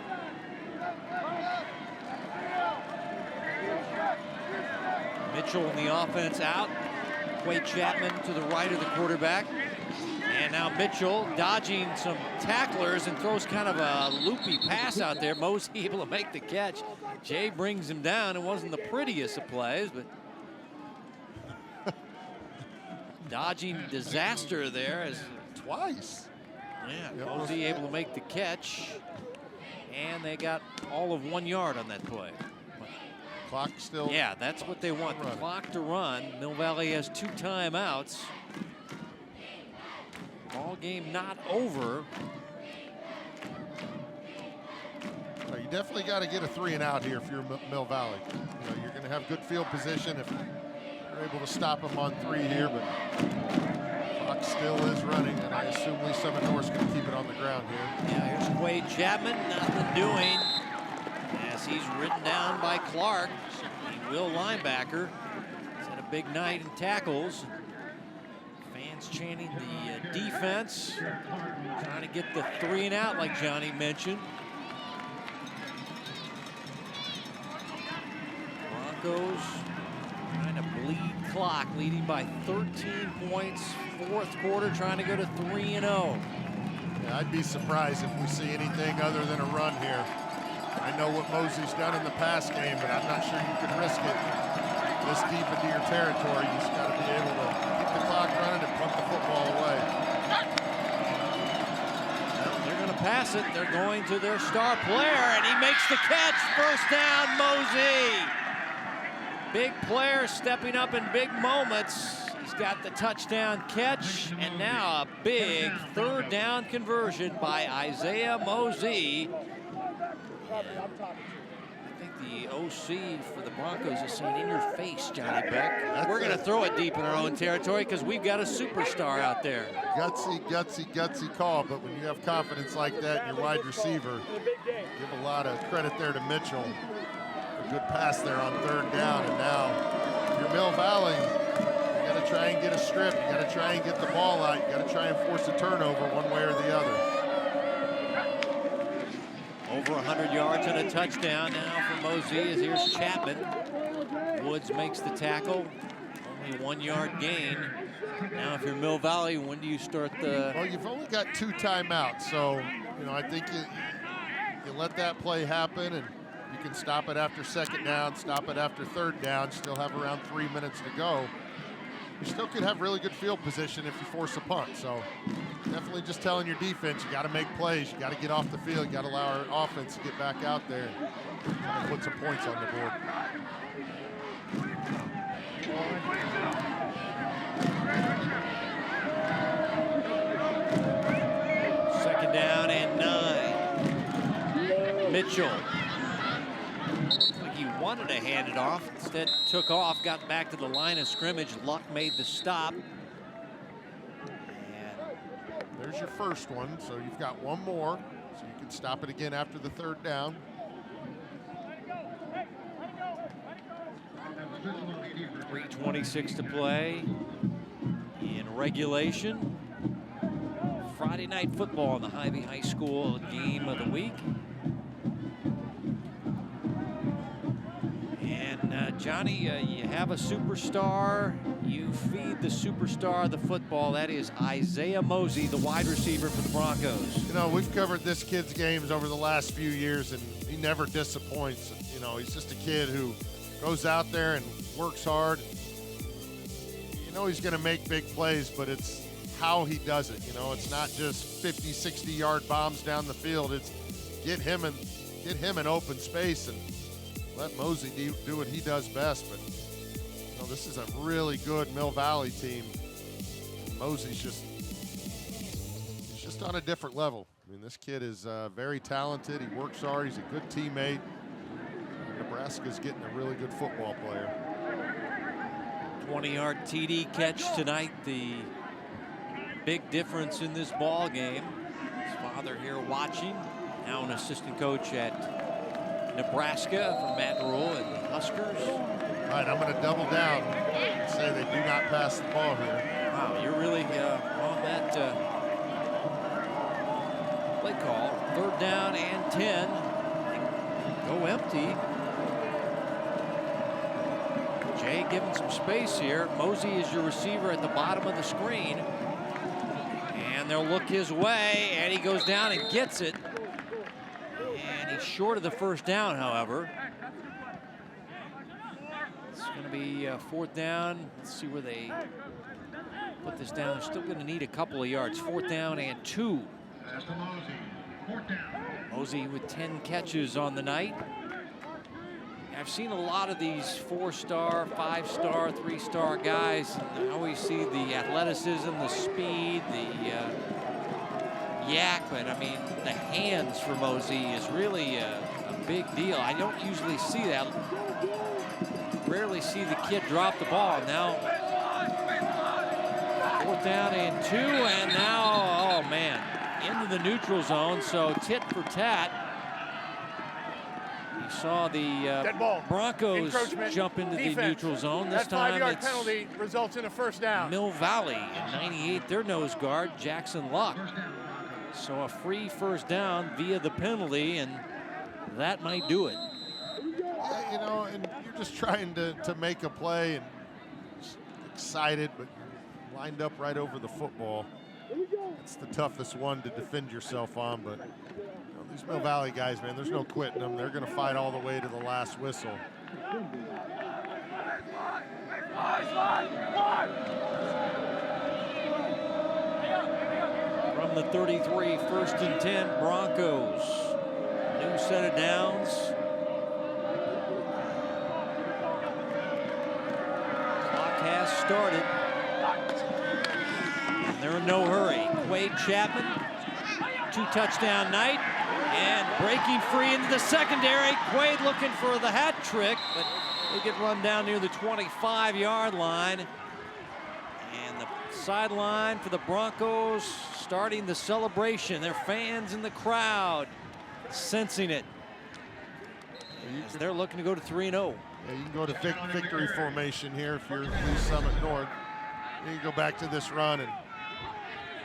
Mitchell in the offense out. Chapman to the right of the quarterback. And now Mitchell dodging some tacklers and throws kind of a loopy pass out there. Mozee able to make the catch. Jay brings him down. It wasn't the prettiest of plays, but dodging disaster there as twice. Yeah, Mozee able to make the catch. And they got all of 1 yard on that play. Clock still. Yeah, that's what they want, the clock to run. Mill Valley has 2 timeouts. Ball game not over. Well, you definitely got to get a 3 and out here if you're Mill Valley. You know, you're going to have good field position if you're able to stop them on 3 here, but clock still is running, and I assume Lee Summit North's going to keep it on the ground here. Yeah, here's Quade Chapman, nothing doing as he's ridden down by Clark. The Will linebacker. He's had a big night in tackles. Fans chanting the defense, trying to get the 3 and out like Johnny mentioned. Broncos trying to bleed clock, leading by 13 points. Fourth quarter, trying to go to 3-0. Yeah, I'd be surprised if we see anything other than a run here. I know what Mozee's done in the past game, but I'm not sure you can risk it this deep into your territory. You just got to be able to keep the clock running and pump the football away. They're going to pass it. They're going to their star player, and he makes the catch. First down, Mozee. Big player stepping up in big moments. He's got the touchdown catch, and now a big 3rd down conversion by Isaiah Mozee. I think the OC for the Broncos is saying, in your face, Johnny Beck. We're going to throw it deep in our own territory because we've got a superstar out there. Gutsy call, but when you have confidence like that in your wide receiver, give a lot of credit there to Mitchell. A good pass there on 3rd down, and now if you're Mill Valley, you got to try and get a strip. You got to try and get the ball out. You got to try and force a turnover one way or the other. Over 100 yards and a touchdown now for Mozee as here's Chapman. Woods makes the tackle. Only 1 yard gain. Now if you're Mill Valley, when do you start the... Well, you've only got 2 timeouts, so, you know, I think you let that play happen, and you can stop it after 2nd down, stop it after 3rd down, still have around 3 minutes to go. You still could have really good field position if you force a punt. So definitely just telling your defense, you got to make plays. You got to get off the field. You got to allow our offense to get back out there and put some points on the board. Second down and 9. Mitchell. He wanted to hand it off, instead took off, got back to the line of scrimmage. Luck made the stop. And there's your first one, so you've got 1 more, so you can stop it again after the 3rd down. .326 to play in regulation. Friday night football in the Hy-Vee High School game of the week. Johnny, you have a superstar. You feed the superstar the football. That is Isaiah Mozee, the wide receiver for the Broncos. You know, we've covered this kid's games over the last few years, and he never disappoints. You know, he's just a kid who goes out there and works hard. You know he's going to make big plays, but it's how he does it. You know, it's not just 50, 60-yard bombs down the field. It's get him in open space and let Mozee do what he does best. But you know, this is a really good Mill Valley team. Mozee's just on a different level. I mean, this kid is very talented. He works hard. He's a good teammate. Nebraska's getting a really good football player. 20-yard TD catch tonight. The big difference in this ball game. His father here watching. Now an assistant coach at Nebraska for Matt Rule and the Huskers. All right, I'm going to double down and say they do not pass the ball here. Wow, you're really on that play call. 3rd down and 10. Go empty. Jay giving some space here. Mozee is your receiver at the bottom of the screen. And they'll look his way, and he goes down and gets it. And he's short of the 1st down, however. It's going to be 4th down. Let's see where they put this down. They're still going to need a couple of yards. 4th down and 2. Mozee with 10 catches on the night. I've seen a lot of these 4-star, 5-star, 3-star guys. I always see the athleticism, the speed, the yak, but I mean, the hands for Mozee is really a big deal. I don't usually see that. Rarely see the kid drop the ball. Now, 4th down and 2, and now, oh man, into the neutral zone, so tit for tat. You saw the Broncos jump into the neutral zone. This time that 5-yard it's penalty results in a first down. Mill Valley in 98, their nose guard, Jackson Luck. So a free first down via the penalty, and that might do it. Yeah, you know, and you're just trying to make a play and excited, but lined up right over the football. It's the toughest one to defend yourself on, but you know, these Mill Valley guys, man, there's no quitting them. They're going to fight all the way to the last whistle. From the 33, 1st and 10, Broncos. New set of downs. Clock has started. And they're in no hurry. Quade Chapman, 2-touchdown night. And breaking free into the secondary. Quade looking for the hat trick, but they get run down near the 25-yard line. And the sideline for the Broncos starting the celebration. Their fans in the crowd sensing it. As they're looking to go to 3-0. Yeah, you can go to victory formation here if you're Lee Summit North. You can go back to this run, and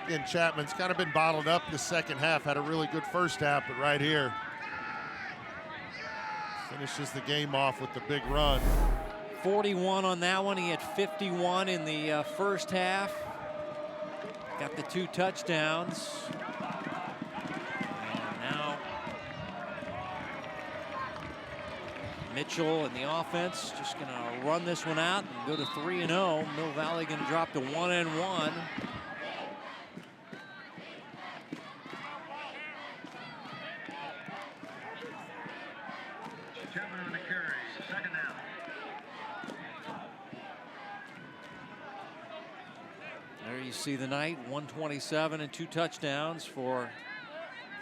again, Chapman's kind of been bottled up the second half. Had a really good first half, but right here finishes the game off with the big run. 41 on that one. He had 51 in the first half. Got the 2 touchdowns. And now Mitchell and the offense just going to run this one out and go to 3-0. Mill Valley going to drop to 1-1. Chapman on the carry, 2nd down. There you see the night, 127 and 2 touchdowns for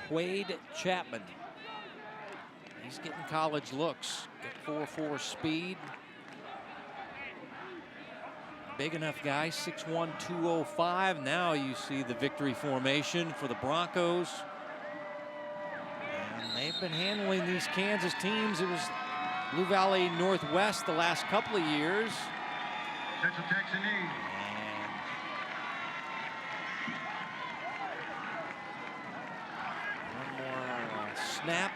Quade Chapman. He's getting college looks. Got 4.4 speed. Big enough guy, 6'1", 205. Now you see the victory formation for the Broncos. And they've been handling these Kansas teams. It was Blue Valley Northwest the last couple of years. Central Texan E. Snap.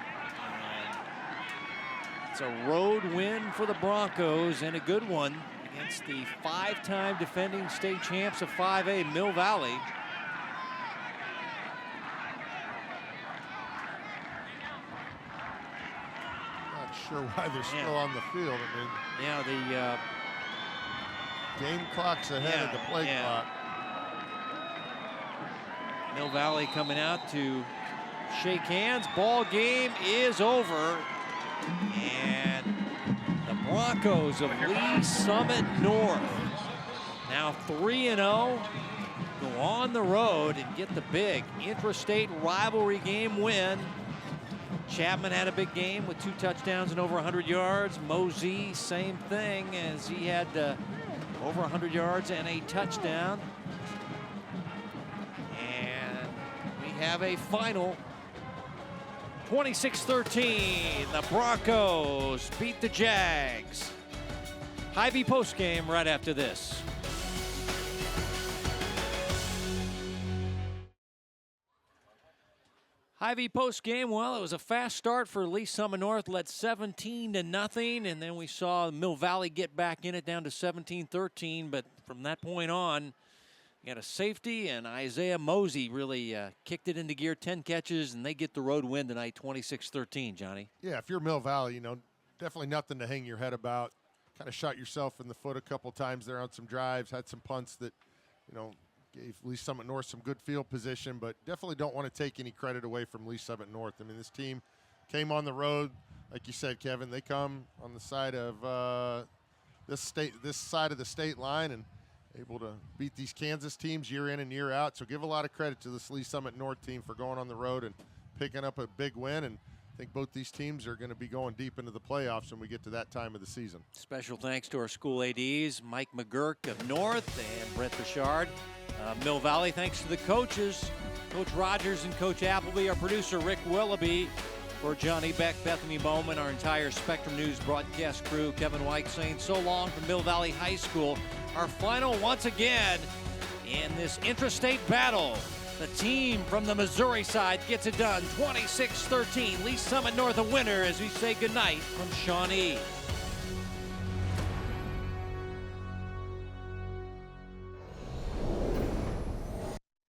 It's a road win for the Broncos, and a good one against the 5-time defending state champs of 5A, Mill Valley. Not sure why they're still on the field. I mean, yeah, the game clock's ahead of the play clock. Mill Valley coming out to shake hands. Ball game is over. And the Broncos of Lee Summit North now 3-0, go on the road and get the big intrastate rivalry game win. Chapman had a big game with 2 touchdowns and over 100 yards. Mozee, same thing, as he had over 100 yards and a touchdown. And we have a final. 26-13, the Broncos beat the Jags. Hy-Vee postgame right after this. Hy-Vee postgame, well, it was a fast start for Lee Summit North, led 17-0, and then we saw Mill Valley get back in it down to 17-13, but from that point on, you got a safety, and Isaiah Mozee really kicked it into gear, 10 catches, and they get the road win tonight, 26-13, Johnny. Yeah, if you're Mill Valley, you know, definitely nothing to hang your head about. Kind of shot yourself in the foot a couple times there on some drives, had some punts that, you know, gave Lee Summit North some good field position, but definitely don't want to take any credit away from Lee Summit North. I mean, this team came on the road, like you said, Kevin. They come on the side of this side of the state line, and able to beat these Kansas teams year in and year out. So give a lot of credit to this Lee Summit North team for going on the road and picking up a big win. And I think both these teams are going to be going deep into the playoffs when we get to that time of the season. Special thanks to our school ADs, Mike McGurk of North and Brett Bouchard. Mill Valley, thanks to the coaches, Coach Rogers and Coach Appleby, our producer Rick Willoughby, for Johnny Beck, Bethany Bowman, our entire Spectrum News broadcast crew, Kevin White saying so long from Mill Valley High School. Our final once again in this intrastate battle. The team from the Missouri side gets it done, 26-13. Lee Summit North a winner as we say goodnight from Shawnee.